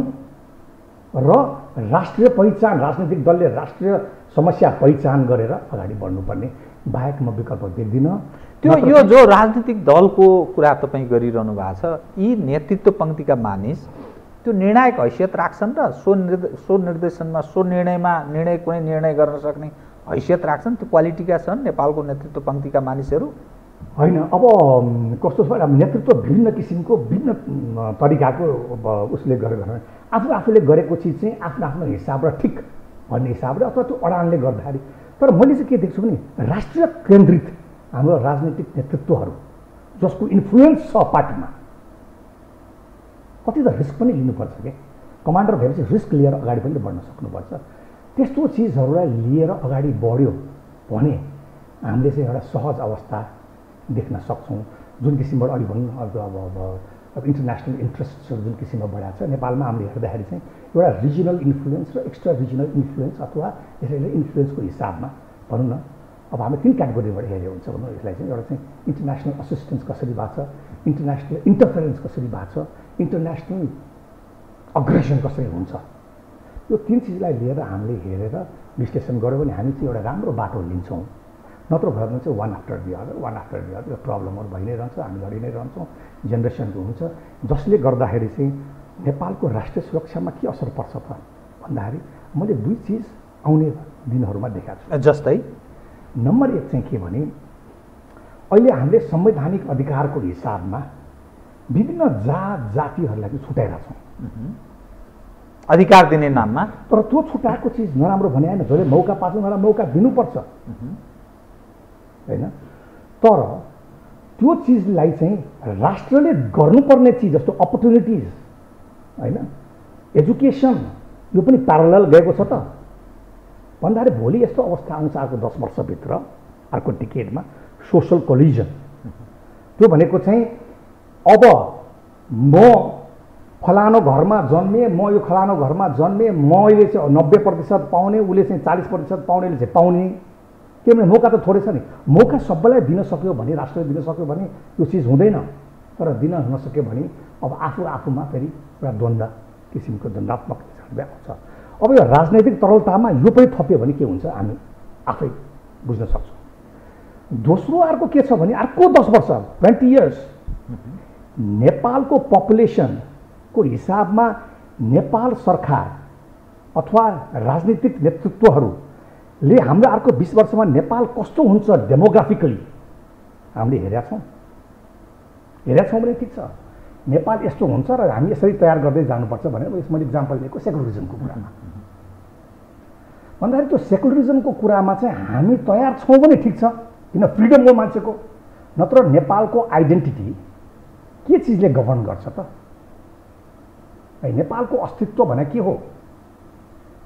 र राष्ट्रिय पहिचान, राजनीतिक दलले राष्ट्रिय समस्या पहिचान गरेर अगाडि बढ्नुपर्ने बाहेक म विकल्प देख्दिनँ। त्यो यो जो राजनीतिक दलको कुरा तपाईँ गरिरहनु भएको छ, यी नेतृत्व पङ्क्तिका मानिस त्यो निर्णायक हैसियत राख्छन् र सो निर्देशनमा निर्णय कुनै निर्णय गर्न सक्ने हैसियत राख्छन्? त्यो क्वालिटीका छन् नेपालको नेतृत्व पङ्क्तिका मानिसहरू? होइन, अब कस्तो छ, नेतृत्व विभिन्न किसिमको विभिन्न तरिकाको उसले गरेर आफूले गरेको चिज चाहिँ आफ्नो हिसाबबाट ठिक भन्ने हिसाबले अथवा त्यो अडानले गर्दाखेरि। तर मैले चाहिँ के देख्छु भने राष्ट्रिय केन्द्रित हाम्रो राजनीतिक नेतृत्वहरू जसको इन्फ्लुएन्स छ पार्टीमा, कति त रिस्क पनि लिनुपर्छ क्या। कमान्डर भएपछि रिस्क लिएर अगाडि पनि बढ्न सक्नुपर्छ। त्यस्तो चिजहरूलाई लिएर अगाडि बढ्यो भने हामीले चाहिँ एउटा सहज अवस्था देख्न सक्छौँ। जुन किसिमबाट अहिले भनौँ अब इन्टरनेसनल इन्ट्रेस्टहरू जुन किसिममा बढाएको छ नेपालमा हामीले हेर्दाखेरि चाहिँ एउटा रिजनल इन्फ्लुएन्स र एक्स्ट्रा रिजनल इन्फ्लुएन्स अथवा यसैले इन्फ्लुएन्सको हिसाबमा भनौँ न। अब हामी 3 क्याटेगोरीबाट हेऱ्यो हुन्छ भनौँ यसलाई चाहिँ। एउटा चाहिँ इन्टरनेसनल असिस्टेन्स कसरी भएको छ, इन्टरनेसनल इन्टरफेरेन्स कसरी भएको छ, इन्टरनेसनल अग्रेसन कसरी हुन्छ, यो 3 चिजलाई लिएर हामीले हेरेर विश्लेषण गऱ्यो भने हामी चाहिँ एउटा राम्रो बाटो लिन्छौँ। नत्र भयो भने चाहिँ वान आफ्टर दि अदर यो प्रब्लमहरू भइ नै रहन्छ, हामी लडि नै रहन्छौँ, जेनेरेसनको हुन्छ, जसले गर्दाखेरि चाहिँ नेपालको राष्ट्रिय सुरक्षामा के असर पर्छ त भन्दाखेरि मैले 2 चिज आउने दिनहरूमा देखाएको छु। जस्तै नम्बर 1 चाहिँ के भने अहिले हामीले संवैधानिक अधिकारको हिसाबमा विभिन्न जातिहरूलाई चाहिँ छुट्याएका छौँ अधिकार दिने नाममा। तर त्यो छुट्याएको चिज नराम्रो भने होइन, जसले मौका पाएको उनीहरूलाई मौका दिनुपर्छ होइन। तर त्यो चिजलाई चाहिँ राष्ट्रले गर्नुपर्ने चिज जस्तो अपर्च्युनिटिज होइन, एजुकेसन, यो पनि प्यारलल गएको छ त भन्दाखेरि भोलि यस्तो अवस्था आउँछ अर्को 10 वर्षभित्र, अर्को डिकेडमा सोसल कोलिजन। त्यो भनेको चाहिँ अब म फलानो घरमा जन्मेँ, म यो फलानो घरमा जन्मेँ, मैले चाहिँ 90% पाउने, उसले चाहिँ 40% पाउनेले चाहिँ पाउने, किनभने मौका त थोरै छ नि। मौका सबैलाई दिन सक्यो भने, राष्ट्रले दिन सक्यो भने यो चिज हुँदैन। तर दिन नसक्यो भने अब आफूमा फेरि एउटा द्वन्द्व किसिमको द्वन्द्वात्मक छ। अब यो राजनैतिक तरलतामा यो पनि थप्यो भने के हुन्छ हामी आफै बुझ्न सक्छौँ। दोस्रो अर्को के छ भने अर्को 10 वर्ष 20 इयर्स नेपालको पपुलेसनको हिसाबमा नेपाल सरकार अथवा राजनीतिक नेतृत्वहरूले हाम्रो अर्को 20 वर्षमा नेपाल कस्तो हुन्छ डेमोग्राफिकली हामीले हेरेका छौँ भने ठिक छ, नेपाल यस्तो हुन्छ र हामी यसरी तयार गर्दै जानुपर्छ भनेर यसमा इक्जाम्पल दिएको सेकुलरिजमको कुरामा भन्दाखेरि त्यो सेकुलरिजमको कुरामा चाहिँ हामी तयार छौँ भने ठिक छ, किन फ्रिडम हो मान्छेको। नत्र नेपालको आइडेन्टिटी के चिजले गभर्न गर्छ त? नेपालको अस्तित्व भने के हो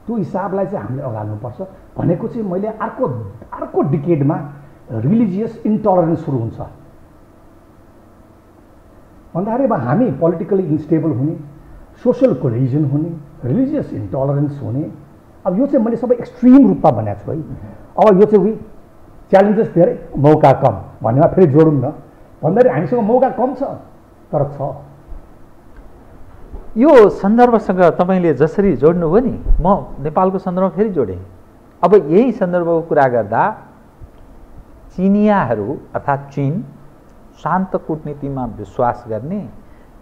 त्यो हिसाबलाई चाहिँ हामीले अगाल्नुपर्छ। भनेको चाहिँ मैले अर्को डिकेडमा रिलिजियस इन्टलरेन्स सुरु हुन्छ भन्दाखेरि अब हामी पोलिटिकली इन्स्टेबल हुने, सोसल कोलिजन हुने, रिलिजियस इन्टलरेन्स हुने, अब यो चाहिँ मैले सबै एक्सट्रिम रूपमा भनेको छु है। अब यो चाहिँ च्यालेन्जेस धेरै, मौका कम भन्नेमा फेरि जोडौँ न भन्दाखेरि हामीसँग मौका कम छ तर छ। यो सन्दर्भसँग तपाईँले जसरी जोड्नुभयो नि, म नेपालको सन्दर्भमा फेरि जोडेँ। अब यही सन्दर्भको कुरा गर्दा चिनियाहरू अर्थात् चीन शान्त कूटनीतिमा विश्वास गर्ने,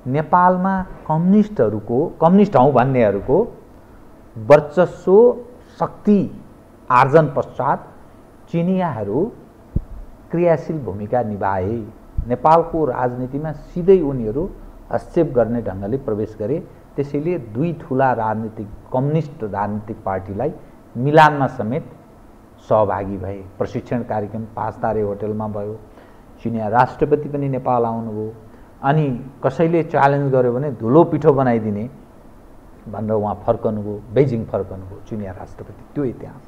नेपालमा कम्युनिस्ट हौँ भन्नेहरूको वर्चस्व शक्ति आर्जन पश्चात चिनियाहरू क्रियाशील भूमिका निभाए। नेपालको राजनीतिमा सिधै उनीहरू हस्तक्षेप गर्ने ढङ्गले प्रवेश गरे। त्यसैले दुई ठुला कम्युनिस्ट राजनीतिक पार्टीलाई मिलानमा समेत सहभागी भए। प्रशिक्षण कार्यक्रम 5 तारे होटलमा भयो। चिनिया राष्ट्रपति पनि नेपाल आउनुभयो। अनि कसैले च्यालेन्ज गर्यो भने धुलो पिठो बनाइदिने भनेर उहाँ फर्कनुभयो, बेजिङ फर्कनुभयो चिनिया राष्ट्रपति। त्यो इतिहास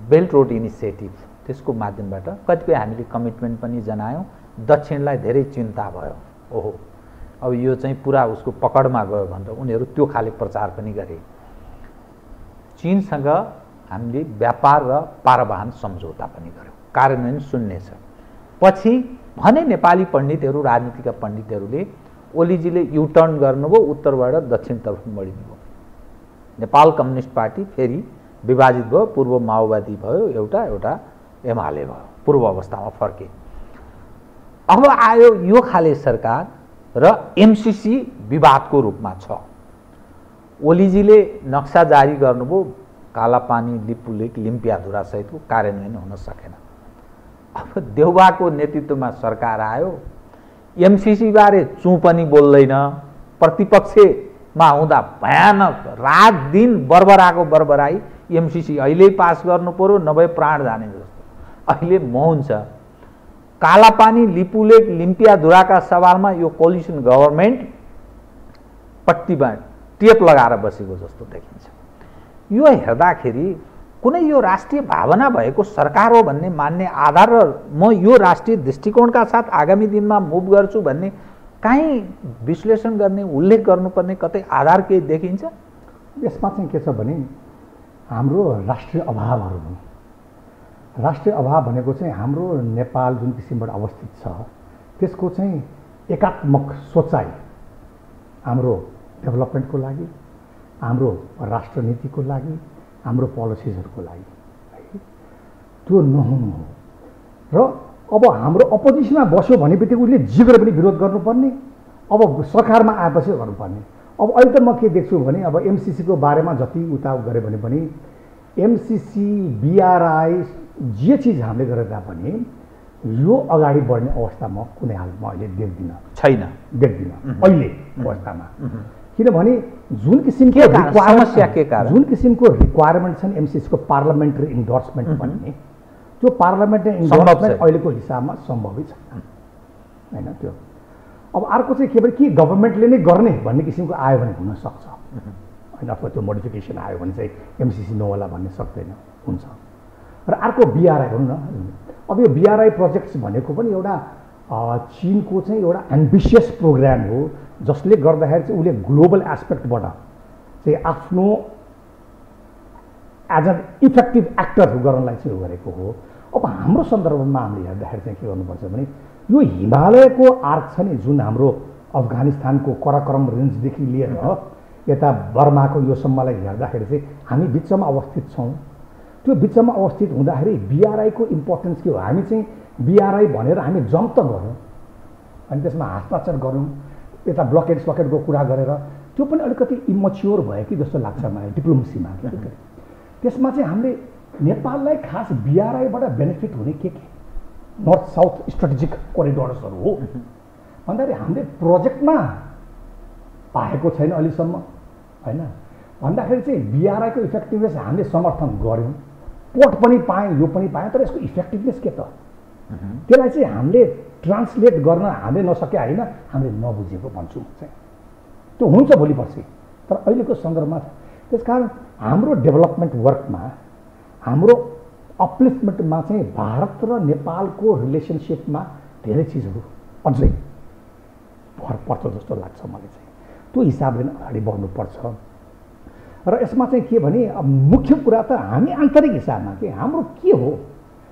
बेल्ट रोड इनिसिएटिभ, त्यसको माध्यमबाट कतिपय हामीले कमिटमेन्ट पनि जनायौँ। दक्षिणलाई धेरै चिन्ता भयो, ओहो अब यो चाहिँ पुरा उसको पकडमा गयो भनेर उनीहरू त्यो खाले प्रचार पनि गरे। चीनसँग हामीले व्यापार र पारवाहन सम्झौता पनि गऱ्यौँ, कार्यान्वयन शून्य छ। पछि भने नेपाली पण्डितहरू, राजनीतिका पण्डितहरूले ओलीजीले युटर्न गर्नुभयो, उत्तरबाट दक्षिणतर्फ बढिनुभयो। नेपाल कम्युनिस्ट पार्टी फेरि विभाजित भयो, पूर्व माओवादी भयो, एउटा एमाले भयो, पूर्व अवस्थामा फर्के। अब आयो यो खाले सरकार र एमसीसी विवादको रूपमा छ। ओलीजीले नक्सा जारी गर्नुभयो, कालापानी, लिपुलेक, लिम्पियाधुरा सहितको कार्यान्वयन हुन सकेन। अब देउबाको नेतृत्वमा सरकार आयो, एमसीसी बारे चुँ पनि बोल्दैन, प्रतिपक्षमा हुँदा भयानक रात दिन बरबराई एमसीसी अहिले पास गर्नु पर्यो नभए प्राण जाने जस्तो। अहिले मौन छ। कालापानी, लिपुलेक, लिम्पियाधुराका सवालमा यो कोलिसन गभर्नमेन्ट पट्टीमा टेप लगाएर बसेको जस्तो देखिन्छ। यो हेर्दाखेरि कुनै यो राष्ट्रिय भावना भएको सरकार हो भन्ने मान्ने आधार र म यो राष्ट्रिय दृष्टिकोणका साथ आगामी दिनमा मुभ गर्छु भन्ने काहीँ विश्लेषण गर्ने, उल्लेख गर्नुपर्ने कतै आधार केही देखिन्छ? यसमा चाहिँ के छ भने हाम्रो राष्ट्रिय अभावहरू हुन्। राष्ट्रिय अभाव भनेको चाहिँ हाम्रो नेपाल जुन किसिमबाट अवस्थित छ त्यसको चाहिँ एकात्मक सोचाइ हाम्रो डेभलपमेन्टको लागि, हाम्रो राष्ट्रनीतिको लागि, हाम्रो पोलिसिजहरूको लागि त्यो नहुनु हो। र अब हाम्रो अपोजिसनमा बस्यो भने बित्तिकै उसले जे गरेर पनि विरोध गर्नुपर्ने, अब सरकारमा आएपछि गर्नुपर्ने। अब अहिले त म के देख्छु भने अब एमसीसीको बारेमा जति उता गऱ्यो भने पनि एमसीसी, बीआरआई जे चिज हामीले गरेर पनि यो अगाडि बढ्ने अवस्था म कुनै हालमा अहिले देख्दिनँ अहिले अवस्थामा। किनभने जुन किसिमको समस्या के कारण जुन किसिमको रिक्वायरमेन्ट छन् एमसिसीको पार्लियामेन्ट्री इन्डोर्समेन्ट भन्ने त्यो पार्लियामेन्ट्री इन्डोर्समेन्ट अहिलेको हिसाबमा सम्भवै छैन हैन। त्यो अब अर्को चाहिँ के गभर्मेन्टले नै गर्ने भन्ने किसिमको आयो भने हुनसक्छ होइन, अथवा त्यो मोडिफिकेसन आयो भने चाहिँ एमसिसी नहोला भन्ने सक्दैन, हुन्छ। र अर्को बिआरआई भनौँ न, अब यो बिआरआई प्रोजेक्ट्स भनेको पनि एउटा चीनको चाहिँ एउटा एम्बिसियस प्रोग्राम हो जसले गर्दाखेरि चाहिँ उसले ग्लोबल एस्पेक्टबाट चाहिँ आफ्नो एज एन इफेक्टिभ एक्टर गर्नलाई चाहिँ गरेको हो। अब हाम्रो सन्दर्भमा हामीले हेर्दाखेरि चाहिँ के गर्नुपर्छ भने यो हिमालयको आर्क छ नि जुन हाम्रो अफगानिस्तानको कराकोरम रेन्जदेखि लिएर यता बर्माको यो सम्मलाई हेर्दाखेरि चाहिँ हामी बिचमा अवस्थित छौँ। त्यो बिचमा अवस्थित हुँदाखेरि बिआरआईको इम्पोर्टेन्स के हो? हामी चाहिँ बिआरआई भनेर हामी जम्प त गऱ्यौँ अनि त्यसमा हस्ताक्षर गऱ्यौँ, यता ब्लकेटको कुरा गरेर त्यो पनि अलिकति इमच्योर भयो कि जस्तो लाग्छ मलाई डिप्लोमेसीमा। त्यसमा चाहिँ हामीले नेपाललाई खास बिआरआईबाट बेनिफिट हुने के नर्थ साउथ स्ट्रेटेजिक कोरिडोर्सहरू हो भन्दाखेरि हामीले प्रोजेक्टमा पाएको छैन अहिलेसम्म होइन। भन्दाखेरि चाहिँ बिआरआईको इफेक्टिभनेस हामीले समर्थन गऱ्यौँ, पोर्ट पनि पायौँ, यो पनि पायौँ, तर यसको इफेक्टिभनेस के त? त्यसलाई चाहिँ हामीले ट्रान्सलेट गर्न हामीले नसके होइन, हामीले नबुझेको भन्छु म चाहिँ। त्यो हुन्छ भोलि पर्सि, तर अहिलेको सन्दर्भमा त्यसकारण हाम्रो डेभलपमेन्ट वर्कमा हाम्रो अपलिफ्टमेन्टमा चाहिँ भारत र नेपालको रिलेसनसिपमा धेरै चिजहरू अझै भर पर्छ जस्तो लाग्छ मलाई चाहिँ। त्यो हिसाबले अगाडि बढ्नुपर्छ। र यसमा चाहिँ के भने अब मुख्य कुरा त हामी आन्तरिक हिसाबमा के हाम्रो के हो,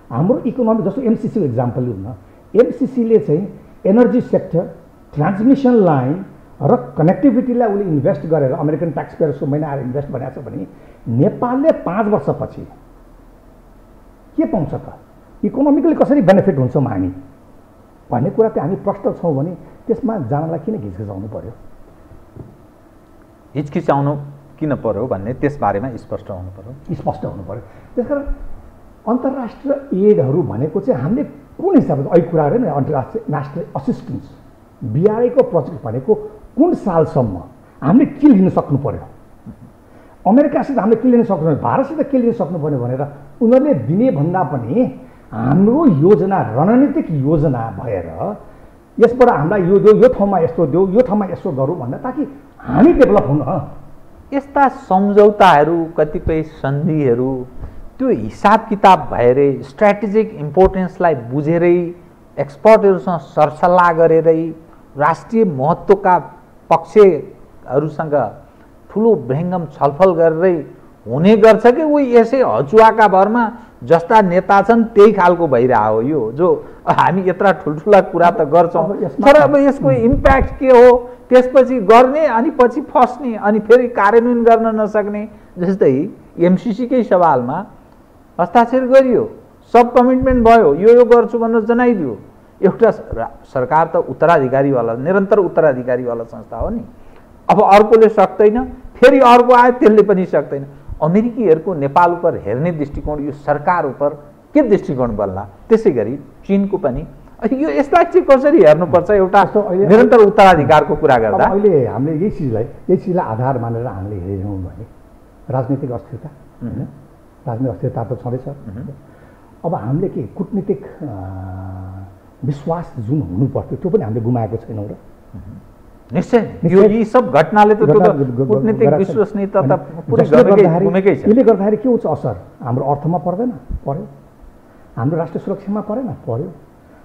हाम्रो इकोनोमी जस्तो एमसिसीको इक्जाम्पल लिउँ न। एमसिसीले चाहिँ एनर्जी सेक्टर, ट्रान्समिसन लाइन र कनेक्टिभिटीलाई उसले इन्भेस्ट गरेर अमेरिकन ट्याक्स पेयर्सको महिना आएर इन्भेस्ट भनेको छ भने नेपालले 5 वर्षपछि के पाउँछ त? इकोनोमिकली कसरी बेनिफिट हुन्छौँ हामी भन्ने कुरा चाहिँ हामी प्रष्ट छौँ भने त्यसमा जानलाई किन हिचकिचाउनु पर्यो? हिचकिचाउनु किन पर्यो भन्ने त्यसबारेमा स्पष्ट हुनु पर्यो। त्यसकारण अन्तर्राष्ट्रिय एडहरू भनेको चाहिँ हामीले कुन हिसाबले अहिले कुरा गरेँ नि, अन्तर्राष्ट्रिय नेसनल असिस्टेन्स बिआरआईको प्रोजेक्ट भनेको कुन सालसम्म हामीले के लिन सक्नु पर्यो? अमेरिकासित हामीले के लिन सक्नु, भारतसित के लिन सक्नु पर्यो भनेर उनीहरूले दिने भन्दा पनि हाम्रो योजना, रणनीतिक योजना भएर यसबाट हामीलाई यो देऊ, यो ठाउँमा यस्तो देऊ, यो ठाउँमा यस्तो गरौँ भन्दा ताकि हामी डेभलप हुन। यस्ता सम्झौताहरू, कतिपय सन्धिहरू त्यो हिसाब किताब भएरै स्ट्राटेजिक इम्पोर्टेन्सलाई बुझेरै एक्सपर्टहरूसँग सरसल्लाह गरेरै राष्ट्रिय महत्त्वका पक्षहरूसँग ठुलो विहङ्गम छलफल गरेरै हुने गर्छ कि उही यसै हचुवाका भरमा जस्ता नेता छन् त्यही खालको भइरहेको हो यो, जो हामी यत्रा ठुल्ठुला कुरा त गर्छौँ तर अब यसको इम्प्याक्ट के हो, त्यसपछि गर्ने अनि पछि फस्ने अनि फेरि कार्यान्वयन गर्न नसक्ने। जस्तै एमसिसीकै सवालमा हस्ताक्षर गरियो, सब कमिटमेन्ट भयो, यो गर्छु भनेर जनाइदियो। एउटा सरकार त उत्तराधिकारीवाला, निरन्तर उत्तराधिकारीवाला संस्था हो नि। अब अर्कोले सक्दैन, फेरि अर्को आयो त्यसले पनि सक्दैन। अमेरिकीहरूको नेपाल उपर हेर्ने दृष्टिकोण, यो सरकार उपर के दृष्टिकोण बन्ला? त्यसै गरी चीनको पनि यो यसलाई चाहिँ कसरी हेर्नुपर्छ एउटा निरन्तर उत्तराधिकारको कुरा गर्दा? अहिले हामीले यही चिजलाई आधार मानेर हामीले हेऱ्यौँ भने राजनीतिक अस्थिरता, राजनीतिक अस्थिरता त छँदैछ। अब हामीले के कूटनीतिक विश्वास जुन हुनुपर्थ्यो त्यो पनि हामीले गुमाएको छैनौँ र? निश्चय यी सब घटनाले त कूटनीतिक विश्वसनीयता त पुरै गुमेकै छ। यसले गर्दाखेरि के हुन्छ असर? हाम्रो अर्थमा पर्दैन, पर्यो। हाम्रो राष्ट्रिय सुरक्षामा परेन, पर्यो।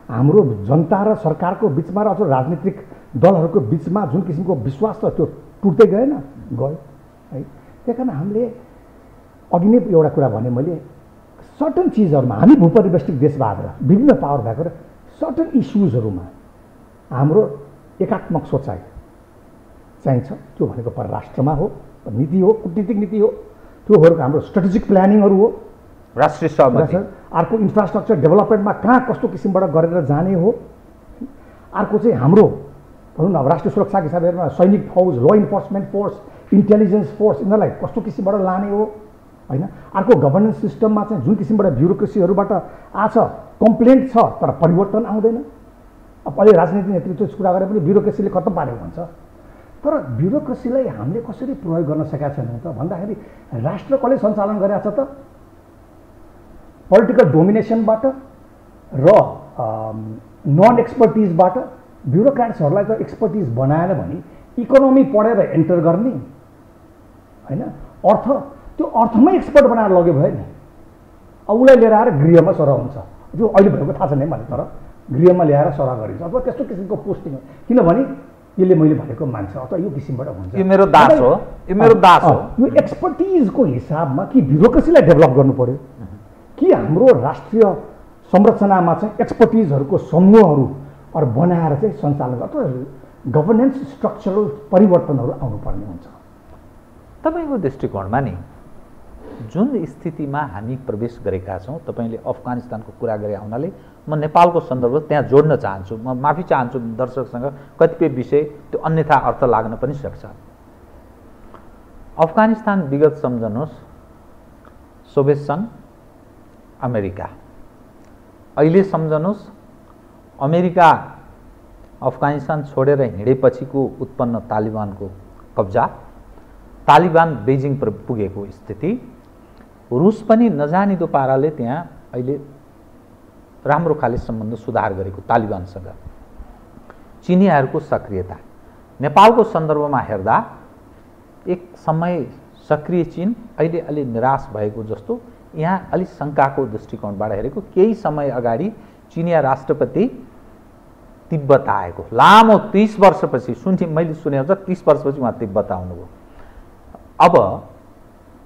हाम्रो जनता र सरकारको बिचमा र अथवा राजनीतिक दलहरूको बिचमा जुन किसिमको विश्वास छ त्यो टुट्दै गएन, गयो है। त्यही कारण हामीले अघि नै एउटा कुरा भने मैले, सर्टन चिजहरूमा हामी भूपरिवेष्टित देश भएर विभिन्न पावर भएको र सर्टन इस्युजहरूमा हाम्रो एकात्मक सोचाइ चाहिन्छ। त्यो भनेको परराष्ट्रमा हो, नीति हो, कूटनीतिक नीति हो, त्यो भनेको हाम्रो स्ट्रेटेजिक प्लानिङहरू हो, राष्ट्रिय सहमति। अर्को इन्फ्रास्ट्रक्चर डेभलपमेन्टमा कहाँ कस्तो किसिमबाट गरेर जाने हो। अर्को चाहिँ हाम्रो भनौँ न राष्ट्रिय सुरक्षाको हिसाबले सैनिक फौज, ल इन्फोर्समेन्ट फोर्स, इन्टेलिजेन्स फोर्स यिनीहरूलाई कस्तो किसिमबाट लाने हो होइन। अर्को गभर्नेन्स सिस्टममा चाहिँ जुन किसिमबाट ब्युरोक्रेसीहरूबाट आछ कम्प्लेन्ट छ तर परिवर्तन आउँदैन। अब अहिले राजनीतिक नेतृत्वको कुरा गरे पनि ब्युरोक्रेसीले खत्तम पारेको हुन्छ, तर ब्युरोक्रेसीलाई हामीले कसरी प्रयोग गर्न सकेका छैनौँ त भन्दाखेरि राष्ट्र कसले सञ्चालन गरेको छ त? पोलिटिकल डोमिनेसनबाट र नन एक्सपर्टिजबाट। ब्युरोक्राट्सहरूलाई त एक्सपर्टिज बनाएन भने इकोनोमी पढेर एन्टर गर्ने होइन, त्यो अर्थमै एक्सपर्ट बनाएर लग्यो भयो नि। अब उसलाई लिएर आएर गृहमा सरह हुन्छ, जो अहिले भएको थाहा छैन भने, तर गृहमा ल्याएर सरह गरिन्छ अथवा त्यस्तो किसिमको पोस्टिङ हो, किनभने यसले मैले भनेको मान्छ अथवा यो किसिमबाट हुन्छ। यो मेरो दास हो, यो मेरो दास हो। यो एक्सपर्टिजको हिसाबमा कि ब्युरोक्रेसीलाई डेभलप गर्नु पर्यो कि हाम्रो राष्ट्रिय संरचनामा चाहिँ एक्सपर्टिजहरूको समूहहरू बनाएर चाहिँ सञ्चालन अथवा गभर्नेन्स स्ट्रक्चरल परिवर्तनहरू आउनुपर्ने हुन्छ। तपाईँको दृष्टिकोणमा नि जुन स्थितिमा हामी प्रवेश गरेका छौँ, तपाईँले अफगानिस्तानको कुरा गरे हुनाले म नेपालको सन्दर्भ त्यहाँ जोड्न चाहन्छु। म माफी चाहन्छु दर्शकसँग, कतिपय विषय त्यो अन्यथा अर्थ लाग्न पनि सक्छ। अफगानिस्तान विगत सम्झनुहोस्, सोभियत सङ्घ, अमेरिका। अहिले सम्झनुहोस् अमेरिका अफगानिस्तान छोडेर हिँडेपछिको उत्पन्न तालिबानको कब्जा, तालिबान बेजिङ पुगेको स्थिति, रुस पनि नजानिदो पाराले त्यहाँ अहिले राम्रो खाले सम्बन्ध सुधार गरेको तालिबानसँग, चिनियाहरूको सक्रियता। नेपालको सन्दर्भमा हेर्दा एक समय सक्रिय चीन अहिले अलि निराश भएको जस्तो, यहाँ अलि शङ्काको दृष्टिकोणबाट हेरेको। केही समय अगाडि चिनिया राष्ट्रपति तिब्बत आएको, लामो 30 वर्षपछि मैले सुनेको छ 30 वर्षपछि उहाँ तिब्बत आउनुभयो। अब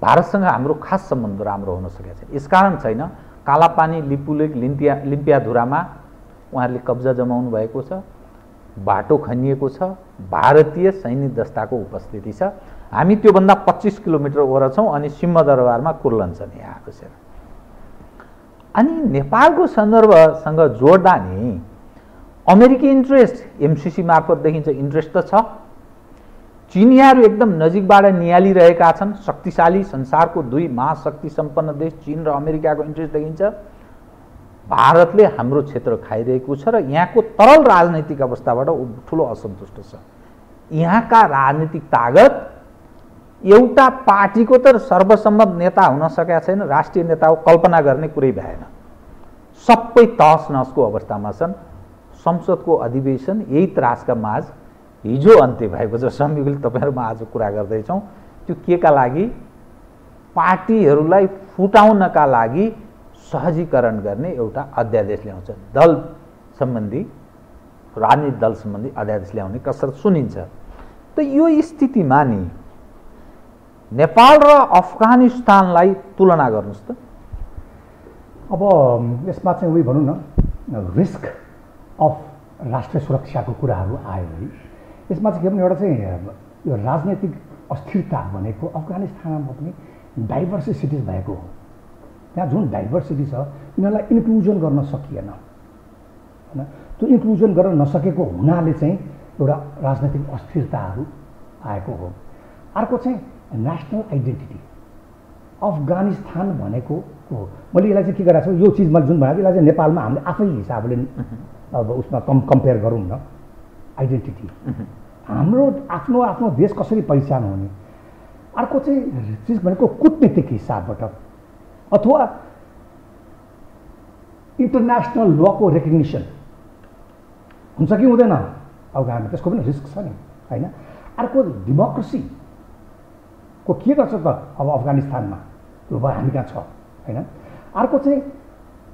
भारतसँग हाम्रो खास सम्बन्ध राम्रो हुन सकेको छैन। यसकारण छैन, कालापानी, लिपुलेक, लिम्पियाधुरामा उहाँहरूले कब्जा जमाउनु भएको छ, बाटो खनिएको छ, भारतीय सैनिक दस्ताको उपस्थिति छ। हामी त्योभन्दा 25 किलोमिटर वर छौँ अनि सिंहदरबारमा कुर्लन्छन् यहाँ बसेर। अनि नेपालको सन्दर्भसँग जोड्दा नि अमेरिकी इन्ट्रेस्ट एमसिसी मार्फत देखिन्छ, इन्ट्रेस्ट त छ। चिनियाहरू एकदम नजिकबाट निहालिरहेका छन्। शक्तिशाली संसारको 2 महाशक्ति सम्पन्न देश चीन र अमेरिकाको इन्ट्रेस्ट देखिन्छ। भारतले हाम्रो क्षेत्र खाइरहेको छ र यहाँको तरल राजनैतिक अवस्थाबाट ठुलो असन्तुष्ट छ। यहाँका राजनीतिक तागत एउटा पार्टीको त सर्वसम्मत नेता हुन सकेका छैन, राष्ट्रिय नेताको कल्पना गर्ने कुरै भएन। सबै तहस नहसको अवस्थामा छन्। संसदको अधिवेशन यही त्रासका माझ हिजो अन्त्य भएको छ। संयुक्त तपाईँहरूमा आज कुरा गर्दैछौँ, त्यो केका लागि? पार्टीहरूलाई फुटाउनका लागि सहजीकरण गर्ने एउटा अध्यादेश ल्याउँछ। दल सम्बन्धी, राजनीतिक दल सम्बन्धी अध्यादेश ल्याउने कसरत सुनिन्छ। त यो स्थितिमा नि नेपाल र अफगानिस्तानलाई तुलना गर्नुहोस् त। अब यसमा चाहिँ उही भनौँ न, रिस्क अफ राष्ट्रिय सुरक्षाको कुराहरू आयो है। यसमा चाहिँ के भने एउटा चाहिँ यो राजनैतिक अस्थिरता भनेको अफगानिस्तानमा पनि डाइभर्सिटिज भएको हो। त्यहाँ जुन डाइभर्सिटी छ यिनीहरूलाई इन्क्लुजन गर्न सकिएन होइन। त्यो इन्क्लुजन गर्न नसकेको हुनाले चाहिँ एउटा राजनैतिक अस्थिरताहरू आएको हो। अर्को चाहिँ नेसनल आइडेन्टिटी। अफगानिस्तान भनेको हो, मैले यसलाई चाहिँ के गरेको छु, यो चिज मैले जुन भनेको यसलाई चाहिँ नेपालमा हामीले आफै हिसाबले अब उसमा कम्पेयर गरौँ न। आइडेन्टिटी हाम्रो आफ्नो आफ्नो देश कसरी पहिचान हुने। अर्को चाहिँ चिज भनेको कूटनीतिक हिसाबबाट अथवा इन्टरनेसनल लको रेकग्निसन हुन्छ कि हुँदैन अफगानमा, त्यसको पनि रिस्क छ नि होइन। अर्को डेमोक्रेसीको के गर्छ त अब अफगानिस्तानमा, त्यो भयो हामी कहाँ छ होइन। अर्को चाहिँ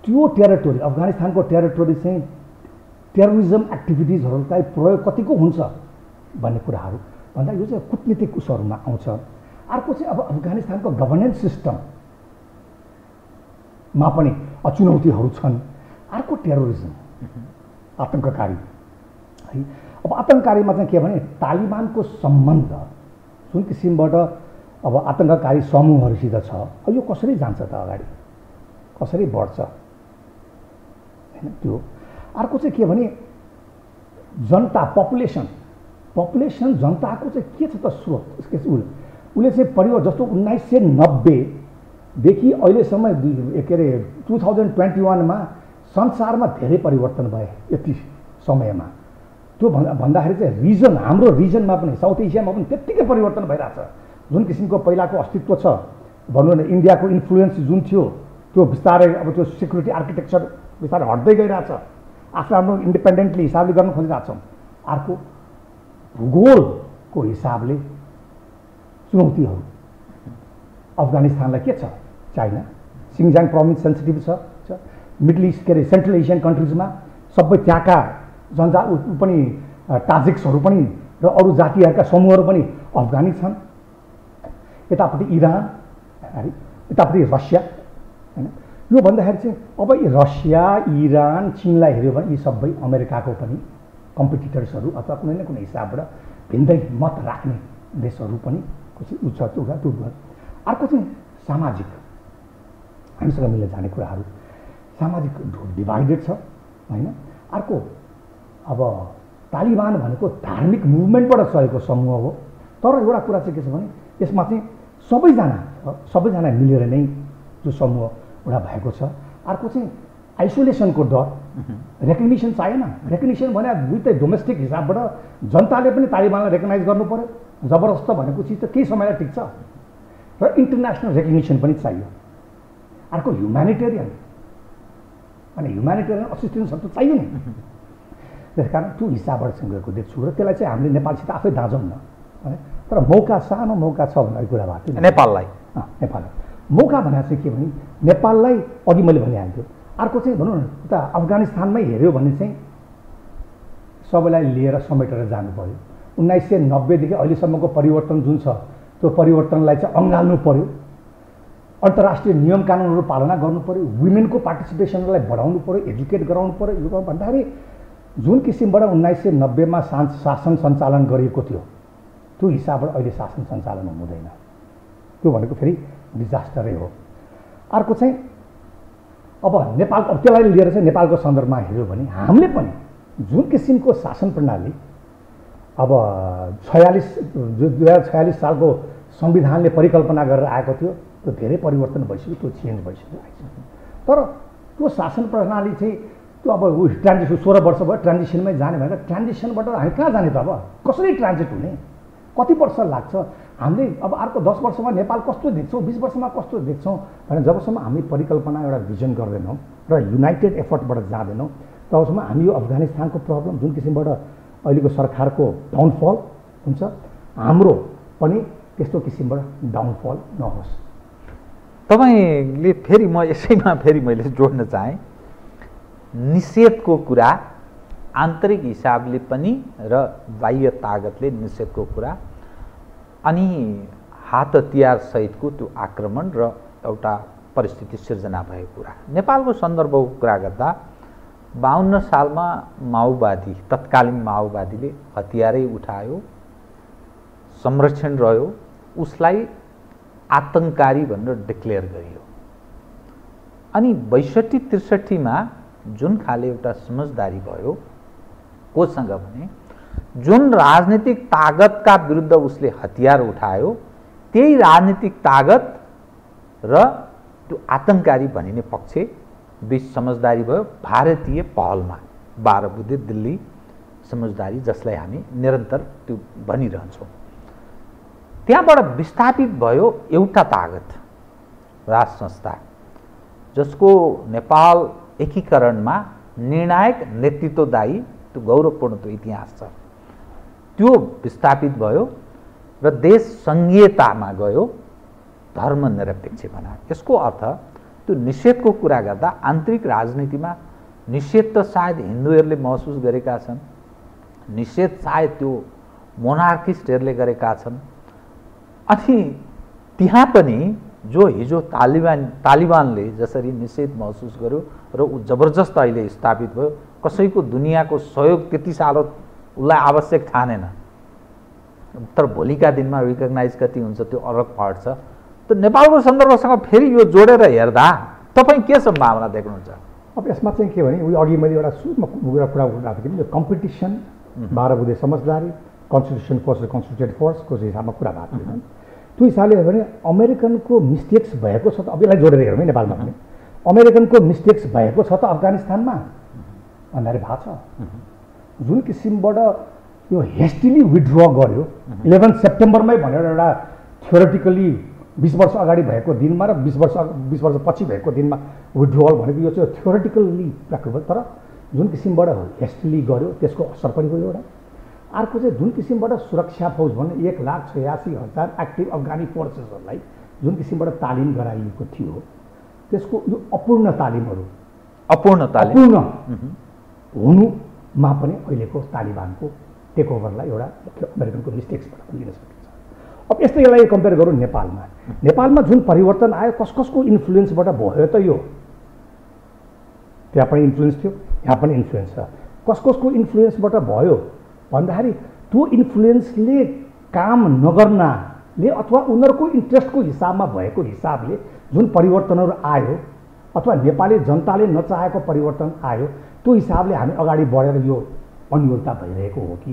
त्यो टेरिटोरी, अफगानिस्तानको टेरिटोरी चाहिँ टेरोरिजम एक्टिभिटिजहरूलाई प्रयोग कतिको हुन्छ भन्ने कुराहरू भन्दा यो चाहिँ कूटनीतिक उसहरूमा आउँछ। अर्को चाहिँ अब अफगानिस्तानको गभर्नेन्स सिस्टममा पनि चुनौतीहरू छन्। अर्को टेरोरिजम, आतङ्ककारी है। अब आतङ्ककारीमा चाहिँ के भने तालिबानको सम्बन्ध जुन किसिमबाट अब आतङ्ककारी समूहहरूसित छ, अब यो कसरी जान्छ त अगाडि, कसरी बढ्छ होइन त्यो। अर्को चाहिँ के भने जनता, पपुलेसन जनताको चाहिँ के छ त स्रोत, उसले चाहिँ परिवार जस्तो 1990 देखि अहिलेसम्म के अरे 2021 मा संसारमा धेरै परिवर्तन भए यति समयमा। त्यो भन्दाखेरि चाहिँ रिजन, हाम्रो रिजनमा पनि साउथ एसियामा पनि त्यत्तिकै परिवर्तन भइरहेछ। जुन किसिमको पहिलाको अस्तित्व छ भनौँ न, इन्डियाको इन्फ्लुएन्स जुन थियो त्यो बिस्तारै अब त्यो सेक्युरिटी आर्किटेक्चर बिस्तारै हट्दै गइरहेछ। आफ्नो इन्डिपेन्डेन्टली हिसाबले गर्न खोजिरहेछौँ। अर्को भूगोलको हिसाबले चुनौतीहरू अफगानिस्तानलाई के छ, चाइना, सिङजाङ प्रोभिन्स सेन्सिटिभ छ, मिडल इस्ट के अरे सेन्ट्रल एसियन कन्ट्रिजमा सबै त्यहाँका पनि ताजिक्सहरू पनि र अरू जातिहरूका समूहहरू पनि अफगानी छन्। यतापट्टि इरान, यतापट्टि रसिया होइन। यो भन्दाखेरि चाहिँ अब रसिया, इरान, चीनलाई हेऱ्यो भने यी सबै अमेरिकाको पनि कम्पिटिटर्सहरू अथवा कुनै न कुनै हिसाबबाट भिन्दै मत राख्ने देशहरू पनि अर्को चाहिँ सामाजिक, हामीसँग मिलेर जाने कुराहरू, सामाजिक डिभाइडेड छ होइन। अर्को अब तालिबान भनेको धार्मिक मुभमेन्टबाट चलेको समूह हो। तर एउटा कुरा चाहिँ के छ भने यसमा चाहिँ सबैजना मिलेर नै त्यो समूह एउटा भएको छ। अर्को चाहिँ आइसोलेसनको डर, रेकग्निसन चाहिएन। रेकग्निसन भने दुईटै डोमेस्टिक हिसाबबाट जनताले पनि तालिबानलाई रेकग्नाइज गर्नु पर्यो, जबरजस्त भनेको चिज त केही समयलाई टिक्छ, र इन्टरनेसनल रेकग्निसन पनि चाहियो। अर्को ह्युम्यानिटेरियन, अनि ह्युम्यानिटेरियन असिस्टेन्सहरू त चाहियो नि। त्यस कारण त्यो हिसाबबाट चाहिँ गएको देख्छु र त्यसलाई चाहिँ हामीले नेपालसित आफै दाँजौँ न। तर मौका, सानो मौका छ भन्ने कुरा भएको थियो नेपाललाई मौका भनेको चाहिँ के भने नेपाललाई अघि मैले भनिहाल्थ्यो। अर्को चाहिँ भनौँ न उता अफगानिस्तानमै हेऱ्यो भने चाहिँ सबैलाई लिएर समेटेर जानु पर्यो। 1990 देखि अहिलेसम्मको परिवर्तन जुन छ त्यो परिवर्तनलाई चाहिँ अँगाल्नु पर्यो। अन्तर्राष्ट्रिय नियम कानुनहरू पालना गर्नु पर्यो, वुमेनको पार्टिसिपेसनलाई बढाउनु पर्यो, एजुकेट गराउनु पर्यो। यो भन्दाखेरि जुन किसिमबाट 1990मा शासन सञ्चालन गरिएको थियो त्यो हिसाबबाट अहिले शासन सञ्चालन हुँदैन। त्यो भनेको फेरि डिजास्टरै हो। अर्को चाहिँ अब नेपाल, अब त्यसलाई लिएर चाहिँ नेपालको सन्दर्भमा हेऱ्यो भने हामीले पनि जुन किसिमको शासन प्रणाली अब 2046 सालको संविधानले परिकल्पना गरेर आएको थियो त्यो धेरै परिवर्तन भइसक्यो, त्यो चेन्ज भइसक्यो। तर त्यो शासन प्रणाली चाहिँ त्यो अब ट्रान्जिसन 16 वर्ष भयो ट्रान्जिसनमै जाने भनेर ट्रान्जिसनबाट हामी कहाँ जाने त? अब कसरी ट्रान्जिट हुने? कति वर्ष लाग्छ? हामीले अब अर्को 10 वर्षमा नेपाल कस्तो देख्छौँ, 20 वर्षमा कस्तो देख्छौँ भने जबसम्म हामी परिकल्पना एउटा भिजन गर्दैनौँ र युनाइटेड एफर्टबाट जाँदैनौँ तबसम्म हामी यो अफगानिस्तानको प्रब्लम जुन किसिमबाट अहिलेको सरकारको डाउनफल हुन्छ, हाम्रो पनि त्यस्तो किसिमबाट डाउनफल नहोस्। तपाईँले फेरि म यसैमा फेरि मैले जोड्न चाहेँ, निषेधको कुरा आन्तरिक हिसाबले पनि र बाह्य तागतले निषेधको कुरा, अनि हात हतियार सहितको त्यो आक्रमण र एउटा परिस्थिति सिर्जना भएको कुरा। नेपालको सन्दर्भको कुरा गर्दा 52 सालमा माओवादी, तत्कालीन माओवादीले हतियारै उठायो, संरक्षण रह्यो, उसलाई आतङ्ककारी भनेर डिक्लेयर गरियो। अनि 62-63मा जुन खाले एउटा समझदारी भयो कोसँग भने जुन राजनीतिक तागतका विरुद्ध उसले हतियार उठायो त्यही राजनीतिक तागत र त्यो आतङ्ककारी भनिने पक्ष बीच समझदारी भयो भारतीय पहलमा। 12 बुँदे दिल्ली समझदारी जसलाई हामी निरन्तर त्यो भनिरहन्छौँ। त्यहाँबाट विस्थापित भयो एउटा तागत, राज संस्था, जसको नेपाल एकीकरणमा निर्णायक नेतृत्वदायी त्यो गौरवपूर्ण त्यो इतिहास छ। त्यो विस्थापित भयो र देश सङ्घीयतामा गयो, धर्मनिरपेक्ष बनायो। यसको अर्थ त्यो निषेधको कुरा गर्दा आन्तरिक राजनीतिमा निषेध त सायद हिन्दूहरूले महसुस गरेका छन्, निषेध सायद त्यो मोनार्किस्टहरूले गरेका छन्। अनि त्यहाँ पनि जो हिजो तालिबानले जसरी निषेध महसुस गर्यो र ऊ जबरजस्त अहिले स्थापित भयो, कसैको दुनियाँको सहयोग त्यति साह्रो उसलाई आवश्यक ठानेन। तर भोलिका दिनमा रिकग्नाइज कति हुन्छ त्यो अलग पार्ट छ। त नेपालको सन्दर्भसँग फेरि यो जोडेर हेर्दा तपाईँ के सम्भावना देख्नुहुन्छ? अब यसमा चाहिँ के भने अघि मैले एउटा सुरुमा कुरा उठाएको थिएँ, कम्पिटिसन, 12 बुँदे समझदारी, कन्स्टिट्युसन फोर्स र कन्स्टिट्युटेड फोर्सको हिसाबमा कुरा भएको थियो। त्यो हिसाबले हेऱ्यो भने अमेरिकनको मिस्टेक्स भएको छ त। अब यसलाई जोडेर हेरौँ है नेपालमा पनि अमेरिकनको मिस्टेक्स भएको छ त अफगानिस्तानमा भन्दाखेरि भएको छ। जुन किसिमबाट यो हेस्टिली विथड्र गर्यो 11 सेप्टेम्बरमै भनेर एउटा थ्योरेटिकली 20 वर्ष अगाडि भएको दिनमा र 20 वर्ष पछि भएको दिनमा विथड्रल भनेको यो चाहिँ थ्योरेटिकल्ली प्राकृतिक, तर जुन किसिमबाट हेस्टिली गर्यो त्यसको असर पनि भयो एउटा। अर्को चाहिँ जुन किसिमबाट सुरक्षा फौज भन्ने 1,86,000 एक्टिभ अफगानी फोर्सेसहरूलाई जुन किसिमबाट तालिम गराइएको थियो त्यसको यो अपूर्ण तालिमहरू अपूर्ण हुनुमा पनि अहिलेको तालिबानको टेक ओभरलाई एउटा अमेरिकनको मिस्टेक्सबाट पनि लिन सकिन्छ। अब यस्तै यसलाई कम्पेयर गरौँ नेपालमा जुन परिवर्तन आयो कसको इन्फ्लुएन्सबाट भयो त यो? त्यहाँ पनि इन्फ्लुएन्स थियो, यहाँ पनि इन्फ्लुएन्स छ। कसको इन्फ्लुएन्सबाट भयो भन्दाखेरि त्यो इन्फ्लुएन्सले काम नगर्नाले अथवा उनीहरूको इन्ट्रेस्टको हिसाबमा भएको हिसाबले जुन परिवर्तनहरू आयो अथवा नेपाली जनताले नचाहेको परिवर्तन आयो त्यो हिसाबले हामी अगाडि बढेर यो अनियोलता भइरहेको हो कि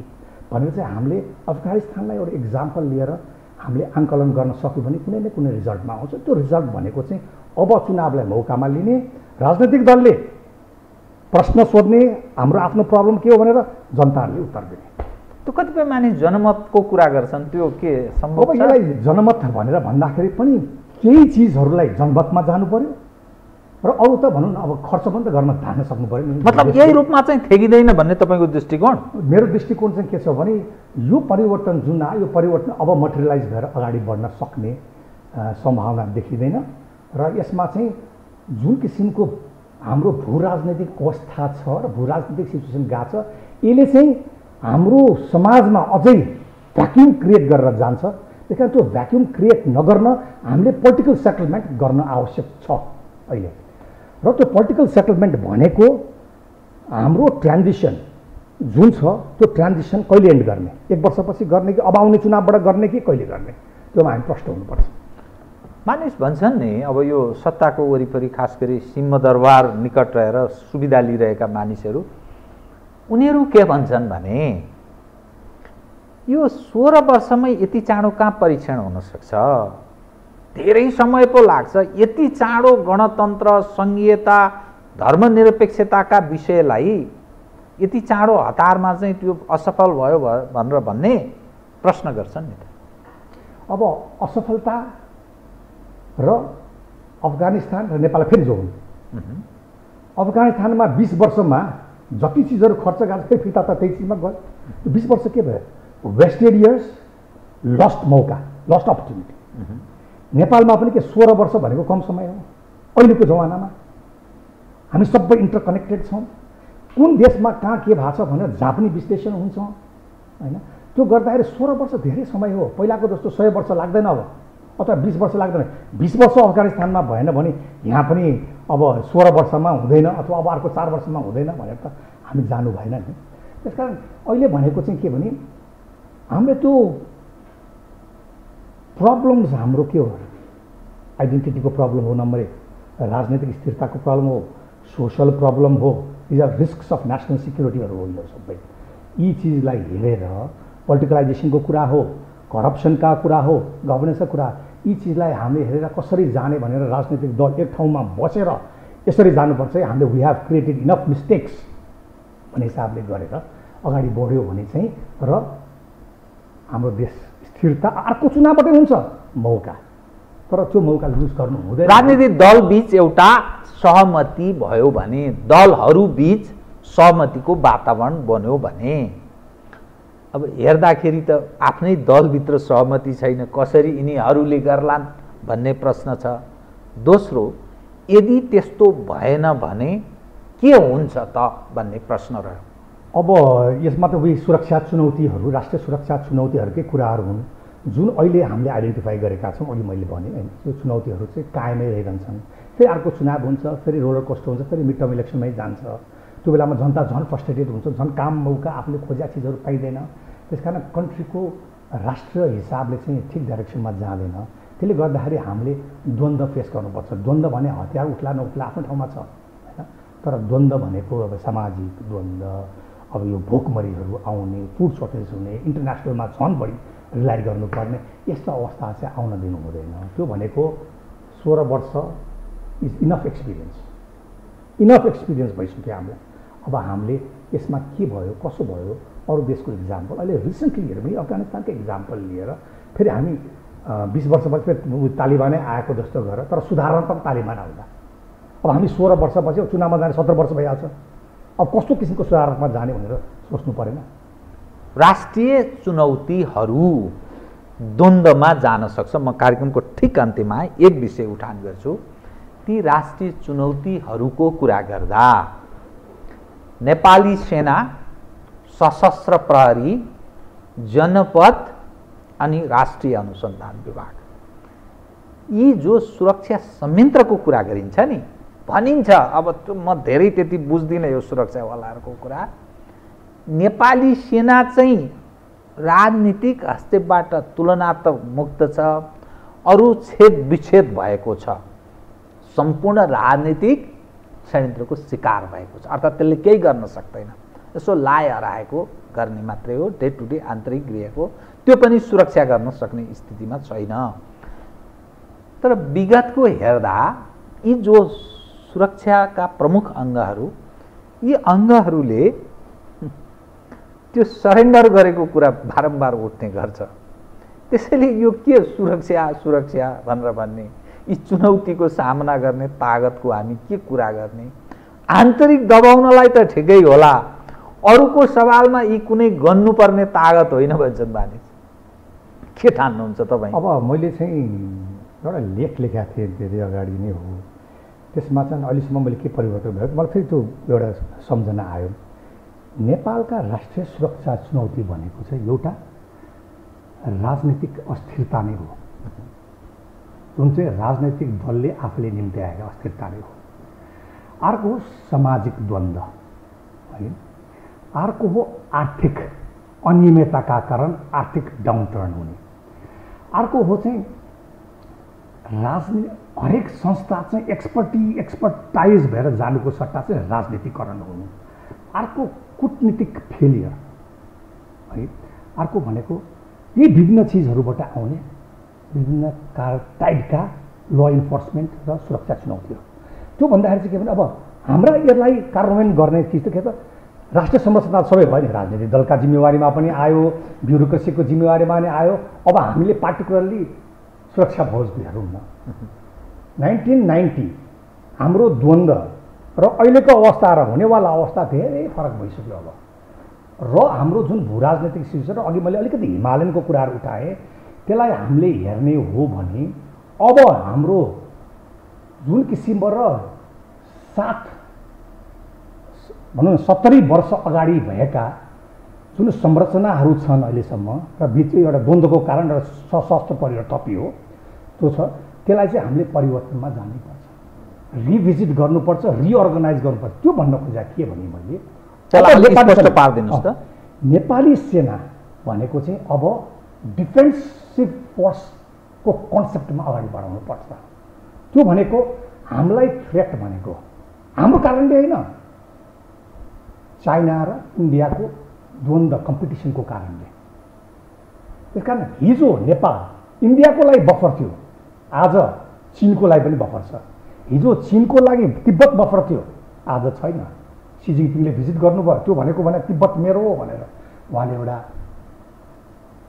भनेर चाहिँ हामीले अफगानिस्तानलाई एउटा इक्जाम्पल लिएर हामीले आङ्कलन गर्न सक्यौँ भने कुनै न कुनै रिजल्टमा आउँछ। त्यो रिजल्ट भनेको चाहिँ अब चुनावलाई मौकामा लिने, राजनैतिक दलले प्रश्न सोध्ने, हाम्रो आफ्नो प्रब्लम के हो भनेर जनताहरूले उत्तर दिने। त्यो कतिपय मानिस जनमतको कुरा गर्छन्, त्यो के सम्भव छ? अब यसलाई जनमत भनेर भन्दाखेरि पनि केही चिजहरूलाई जनमतमा जानु पर्यो र अरू त भनौँ न अब खर्च पनि त गर्न धान्न सक्नु पर्यो। मतलब यही रूपमा चाहिँ ठेकिँदैन भन्ने तपाईँको दृष्टिकोण? मेरो दृष्टिकोण चाहिँ के छ भने यो परिवर्तन जुन आयो यो परिवर्तन अब मटेरियलाइज भएर अगाडि बढ्न सक्ने सम्भावना देखिँदैन र यसमा चाहिँ जुन किसिमको हाम्रो भू राजनैतिक अवस्था छ र भू राजनैतिक सिचुएसन गएको छ यसले चाहिँ हाम्रो समाजमा अझै भ्याक्युम क्रिएट गरेर जान्छ। त्यही कारण त्यो भ्याक्युम क्रिएट नगर्न हामीले पोलिटिकल सेटलमेन्ट गर्न आवश्यक छ अहिले। र त्यो पोलिटिकल सेटलमेन्ट भनेको हाम्रो ट्रान्जिसन जुन छ त्यो ट्रान्जिसन कहिले एन्ड गर्ने, 1 वर्षपछि गर्ने कि अब आउने चुनावबाट गर्ने कि कहिले गर्ने, त्योमा हामी प्रश्न हुनुपर्छ। मानिस भन्छन् नि अब यो सत्ताको वरिपरि खास गरी सिंहदरबार निकट रहेर सुविधा लिइरहेका मानिसहरू उनीहरू के भन्छन् भने यो 16 वर्षमै यति चाँडो कहाँ परीक्षण हुन सक्छ, धेरै समय पो लाग्छ। यति चाँडो गणतन्त्र, संघीयता, धर्मनिरपेक्षताका विषयलाई यति चाँडो हतारमा चाहिँ त्यो असफल भयो भनेर भन्ने प्रश्न गर्छन् नि। अब असफलता र अफगानिस्तान र नेपाललाई फेरि जोडौँ। अफगानिस्तानमा 20 वर्षमा जति चिजहरू खर्च गएको फेरि फिर्ता त त्यही चिजमा गयो। 20 वर्ष के भयो? वेस्टेड इयर्स, लस्ट मौका, लस्ट अपर्च्युनिटी। नेपालमा पनि के 16 वर्ष भनेको कम समय हो? अहिलेको जमानामा हामी सबै इन्टरकनेक्टेड छौँ। कुन देशमा कहाँ के भएको छ भनेर जहाँ पनि विश्लेषण हुन्छ होइन। त्यो गर्दाखेरि 16 वर्ष धेरै समय हो। पहिलाको जस्तो 100 वर्ष लाग्दैन अब, अथवा 20 वर्ष लाग्दैन। 20 वर्ष अफगानिस्तानमा भएन भने यहाँ पनि अब 16 वर्षमा हुँदैन अथवा अब अर्को 4 वर्षमा हुँदैन भनेर त हामी जानु भएन नि। त्यसकारण अहिले भनेको चाहिँ के भने हामीले त्यो प्रब्लम्स हाम्रो के हो? आइडेन्टिटीको प्रब्लम हो नम्बर 1, राजनीतिक स्थिरताको प्रब्लम हो, सोसल प्रब्लम हो, these are risks of national सिक्युरिटीहरू हो। यो सबै यी चिजलाई हेरेर पोलिटिकलाइजेसनको कुरा हो, करप्सनका कुरा हो, गभर्नेन्सका कुरा, यी चिजलाई हामीले हेरेर कसरी जाने भनेर राजनीतिक दल एक ठाउँमा बसेर यसरी जानुपर्छ। हामीले we have created enough mistakes भन्ने हिसाबले गरेर अगाडि बढ्यो भने चाहिँ र हाम्रो देश स्थिरता अर्को चुनावबाटै हुन्छ मौका, तर त्यो मौका लुज गर्नु हुँदैन। राजनीतिक दल बीच एउटा सहमति भयो भने, दलहरू बीच सहमतिको वातावरण बन्यो भने, अब हेर्दाखेरि त आफ्नै दलभित्र सहमति छैन, कसरी यिनीहरूले गर्लान् भन्ने प्रश्न छ। दोस्रो, यदि त्यस्तो भएन भने के हुन्छ त भन्ने प्रश्न रह्यो। अब यसमा त उही सुरक्षा चुनौतीहरू, राष्ट्रिय सुरक्षा चुनौतीहरूकै कुराहरू हुन् जुन अहिले हामीले आइडेन्टिफाई गरेका छौँ। अघि मैले भने होइन, त्यो चुनौतीहरू चाहिँ कायमै रहिरहन्छन्। फेरि अर्को चुनाव हुन्छ, फेरि रोलर कोस्टर हुन्छ, फेरि मिड टर्म इलेक्सनमै जान्छ। त्यो बेलामा जनता झन् फ्रस्ट्रेटेड हुन्छ, झन् काम मौका आफूले खोजेका चिजहरू पाइँदैन। त्यसकारण कन्ट्रीको राष्ट्रिय हिसाबले चाहिँ ठिक डाइरेक्सनमा जाँदैन। त्यसले गर्दाखेरि हामीले द्वन्द्व फेस गर्नुपर्छ। द्वन्द्व भने हतियार उठ्ला नउठ्ला आफ्नो ठाउँमा छ होइन, तर द्वन्द्व भनेको अब सामाजिक द्वन्द्व, अब यो भोकमरीहरू आउने, फुड सर्टेज हुने, इन्टरनेसनलमा झन् बढी रिलाइ गर्नुपर्ने यस्तो अवस्था चाहिँ आउन दिनु हुँदैन। त्यो भनेको 16 वर्ष इज इनफ एक्सपिरियन्स भइसक्यो हामीलाई। अब हामीले यसमा के भयो कसो भयो अरू देशको इक्जाम्पल अहिले रिसेन्टली हेरौँ भने अफगानिस्तानको इक्जाम्पल लिएर फेरि हामी 20 वर्षपछि फेरि तालिबानै आएको जस्तो गरेर तर सुधारात्मक तालिबान आउँदा अब हामी 16 वर्षपछि चुनावमा जाने 17 वर्ष भइहाल्छ। अब कस्तो किसिमको सुधारात्मक जाने भनेर सोच्नु परेन। राष्ट्रिय चुनौतीहरू द्वन्द्वमा जान सक्छ। म कार्यक्रमको ठिक अन्त्यमा एक विषय उठान गर्छु। ती राष्ट्रिय चुनौतीहरूको कुरा गर्दा नेपाली सेना, सशस्त्र प्रहरी, जनपद अनि राष्ट्रिय अनुसन्धान विभाग, यी जो सुरक्षा संयन्त्रको कुरा गरिन्छ नि, भनिन्छ, अब म धेरै त्यति बुझ्दिनँ यो सुरक्षावालाहरूको कुरा, नेपाली सेना चाहिँ राजनीतिक हस्तक्षेपबाट तुलनात्मक मुक्त छ, अरू छेद विच्छेद भएको छ, सम्पूर्ण राजनीतिक षड्यन्त्रको शिकार भएको छ। अर्थात् त्यसले केही गर्न सक्दैन, यसो लाए हराएको गर्ने मात्रै हो, डे टु डे आन्तरिक गृहको त्यो पनि सुरक्षा गर्न सक्ने स्थितिमा छैन। तर विगतको हेर्दा यी जो सुरक्षाका प्रमुख अङ्गहरू, यी अङ्गहरूले त्यो सरेन्डर गरेको कुरा बारम्बार उठ्ने गर्छ। त्यसैले यो के सुरक्षा भनेर भन्ने, यी चुनौतीको सामना गर्ने तागतको हामी के कुरा गर्ने? आन्तरिक दबाउनलाई त ठिकै होला, अरूको सवालमा यी कुनै गर्नुपर्ने तागत होइन भन्छन् मानिस। के ठान्नुहुन्छ तपाईँ? अब मैले चाहिँ एउटा लेख लेखेको थिएँ धेरै अगाडि नै हो, त्यसमा चाहिँ अहिलेसम्म मैले के परिवर्तन भयो मलाई फेरि त्यो एउटा सम्झना आयो। नेपालका राष्ट्रिय सुरक्षा चुनौती भनेको चाहिँ एउटा राजनीतिक अस्थिरता नै हो, जुन चाहिँ राजनैतिक दलले आफूले निम्त्याएका अस्थिरता नै हो। अर्को हो सामाजिक द्वन्द्व, है। अर्को हो आर्थिक अनियमितताका कारण आर्थिक डाउनटर्न हुने। अर्को हो चाहिँ हरेक संस्था चाहिँ एक्सपर्टाइज भएर जानुको सट्टा चाहिँ राजनीतिकरण हुनु। अर्को कूटनीतिक फेलियर, है। अर्को भनेको यी विभिन्न चिजहरूबाट आउने विभिन्न टाइपका ल इन्फोर्समेन्ट र सुरक्षा चुनौतीहरू। त्यो भन्दाखेरि चाहिँ के भने अब हाम्रा यसलाई कार्यान्वयन गर्ने चिज त के त राष्ट्रिय संरचना सबै भयो नि, राजनीतिक दलका जिम्मेवारीमा पनि आयो, ब्युरोक्रेसीको जिम्मेवारीमा पनि आयो। अब हामीले पार्टिकुलरली सुरक्षा फौज हेरौँ न, 1990 हाम्रो द्वन्द्व र अहिलेको अवस्था र हुनेवाला अवस्था धेरै फरक भइसक्यो। अब र हाम्रो जुन भू राजनैतिक सिचुएसन, अघि मैले अलिकति हिमालयनको कुराहरू उठाएँ, त्यसलाई हामीले हेर्ने हो भने अब हाम्रो जुन किसिमबाट 70 वर्ष अगाडि भएका जुन संरचनाहरू छन् अहिलेसम्म र बिच एउटा द्वन्द्वको कारण र सशस्त्र परिवार थपियो, त्यो छ, त्यसलाई चाहिँ हामीले परिवर्तनमा जानुपर्छ, रिभिजिट गर्नुपर्छ, रिअर्गनाइज गर्नुपर्छ। त्यो भन्न खोजेको के भने मैले नेपाली सेना भनेको चाहिँ अब डिफेन्सिभ फोर्सको कन्सेप्टमा अगाडि बढाउनु पर्छ। त्यो भनेको हामीलाई थ्रेट भनेको हाम्रो कारणले होइन, चाइना र इन्डियाको द्वन्द्व कम्पिटिसनको कारणले। त्यसकारण हिजो नेपाल इन्डियाको लागि बफर थियो, आज चीनको लागि पनि बफर छ। हिजो चीनको लागि तिब्बत बफर थियो, आज छैन। सी जिनपिङले भिजिट गर्नुभयो, त्यो भनेको भने तिब्बत मेरो हो भनेर उहाँले एउटा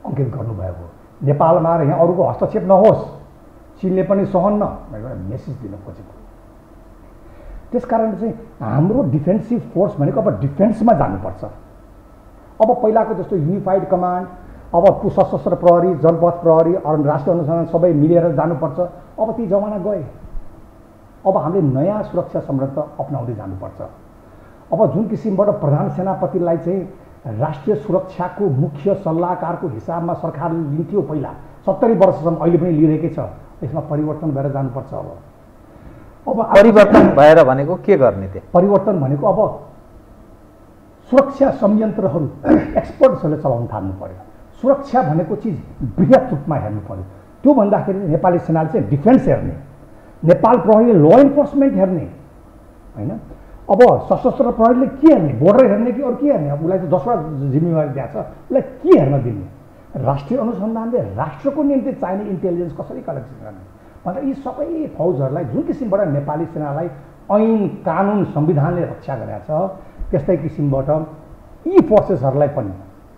अङ्कित गर्नुभयो हो। नेपालमा र यहाँ अरूको हस्तक्षेप नहोस्, चीनले पनि सहन्न भनेर एउटा मेसेज दिन खोजेको। त्यसकारण चाहिँ हाम्रो डिफेन्सिभ फोर्स भनेको अब डिफेन्समा जानुपर्छ। अब पहिलाको जस्तो युनिफाइड कमान्ड, अब सशस्त्र प्रहरी, जनपद प्रहरी, राष्ट्रिय अनुसन्धान सबै मिलेर जानुपर्छ, अब ती जमाना गए। अब हामीले नयाँ सुरक्षा संरचना अपनाउँदै जानुपर्छ। अब जुन किसिमबाट प्रधान सेनापतिलाई चाहिँ राष्ट्रिय सुरक्षाको मुख्य सल्लाहकारको हिसाबमा सरकारले लिन्थ्यो पहिला 70 वर्षसम्म, अहिले पनि लिइरहेकै छ, यसमा परिवर्तन भएर जानुपर्छ। अब परिवर्तन भएर भनेको के गर्ने? त्यो परिवर्तन भनेको अब सुरक्षा संयन्त्रहरू एक्सपर्ट्सहरूले चलाउन थाल्नु पर्यो। सुरक्षा भनेको चिज बृहत रूपमा हेर्नु पर्यो। त्यो भन्दाखेरि नेपाली सेनाले चाहिँ डिफेन्स हेर्ने, नेपाल प्रहरीले ल इन्फोर्समेन्ट हेर्ने, होइन। अब सशस्त्र प्रहरीले के हेर्ने, बोर्डर हेर्ने कि अरू के हेर्ने? अब उसलाई त 10वटा जिम्मेवारी दिएको छ, उसलाई के हेर्न दिने? राष्ट्रिय अनुसन्धानले राष्ट्रको निम्ति चाहिने इन्टेलिजेन्स कसरी कलेक्सन गर्ने, भनेर यी सबै फौजहरूलाई जुन किसिमबाट नेपाली सेनालाई ऐन कानुन संविधानले रक्षा गरेका छ, त्यस्तै किसिमबाट यी फोर्सेसहरूलाई पनि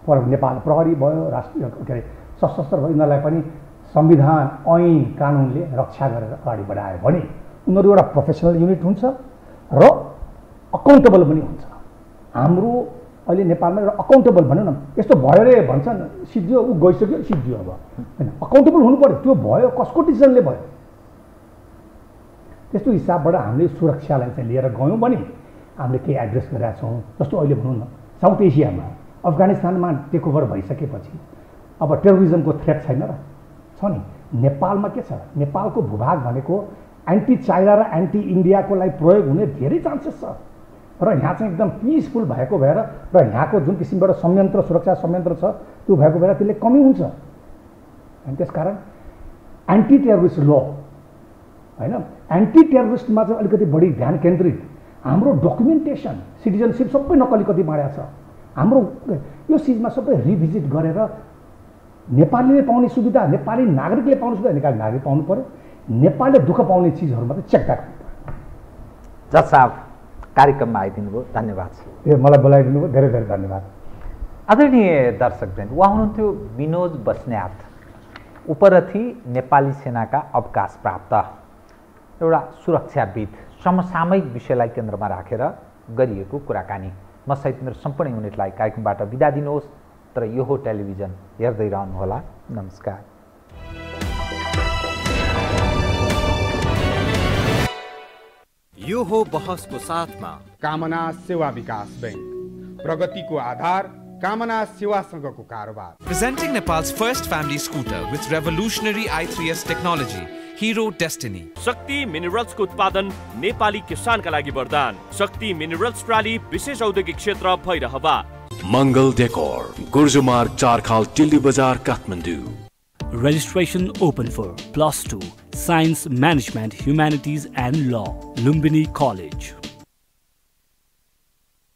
नेपाल प्रहरी भयो, राष्ट्रिय के अरे सशस्त्र भयो, यिनीहरूलाई पनि संविधान ऐन कानुनले रक्षा गरेर अगाडि बढायो भने उनीहरू एउटा प्रोफेसनल युनिट हुन्छ र अकाउन्टेबल पनि हुन्छ। हाम्रो अहिले नेपालमा एउटा अकाउन्टेबल भनौँ न, यस्तो भयो रे भन्छन्, सिद्धियो ऊ गइसक्यो सिद्धियो, अब होइन अकाउन्टेबल हुनु पऱ्यो। त्यो भयो कसको डिसिजनले भयो? त्यस्तो हिसाबबाट हामीले सुरक्षालाई चाहिँ लिएर गयौँ भने हामीले केही एड्रेस गरेका छौँ। जस्तो अहिले भनौँ न साउथ एसियामा अफगानिस्तानमा टेक ओभर भइसकेपछि अब टेरोरिजमको थ्रेट छैन र छ नि। नेपालमा के छ, नेपालको भूभाग भनेको एन्टी चाइना र एन्टी इन्डियाको लागि प्रयोग हुने धेरै चान्सेस छ र यहाँ चाहिँ एकदम पिसफुल भएको भएर र यहाँको जुन किसिमबाट संयन्त्र सुरक्षा संयन्त्र छ त्यो भएको भएर त्यसले कमी हुन्छ। अनि त्यसकारण एन्टी टेरोरिस्ट ल होइन, एन्टी टेरोरिस्टमा चाहिँ अलिकति बढी ध्यान केन्द्रित। हाम्रो डकुमेन्टेसन सिटिजनसिप सबै नक्कली कति बाँडेको छ, हाम्रो यो चिजमा सबै रिभिजिट गरेर नेपालीले पाउने सुविधा, नेपाली नागरिकले पाउने सुविधा नेपाली नागरिक पाउनु पऱ्यो, नेपालले दुःख पाउने चिजहरूमा चाहिँ चेक ब्याक हुनु पऱ्यो। जज साहब कार्यक्रममा आइदिनु भयो, धन्यवाद। ए मलाई बोलाइदिनु भयो, धेरै धेरै धन्यवाद। आदरणीय दर्शकवृन्द, उहाँ हुनुहुन्थ्यो विनोद बस्नेत, उपरथी नेपाली सेनाका अवकाश प्राप्त एउटा सुरक्षाविद। समसामयिक विषयलाई केन्द्रमा राखेर गरिएको कुराकानी। म सहित मेरो सम्पूर्ण युनिटलाई कार्यक्रमबाट बिदा दिनुहोस्, तर यो हो टेलिभिजन, हेर्दै रहनुहोला। नमस्कार। यो हो बहसको साथमा कामना सेवा विकास बैंक, प्रगतिको आधार कामना सेवासँगको कारोबार। Presenting Nepal's first family scooter with revolutionary i3s technology, Hero Destiny. शक्ति मिनरल्सको उत्पादन नेपाली किसानका लागि वरदान। शक्ति मिनरल्स प्राली विशेष औद्योगिक क्षेत्र भैरहवा। मंगल डेकोर, गुर्जुमार्ग 4 खाल टिल्ली बजार Kathmandu. Registration open for +2 Science Management Humanities and Law, Lumbini College.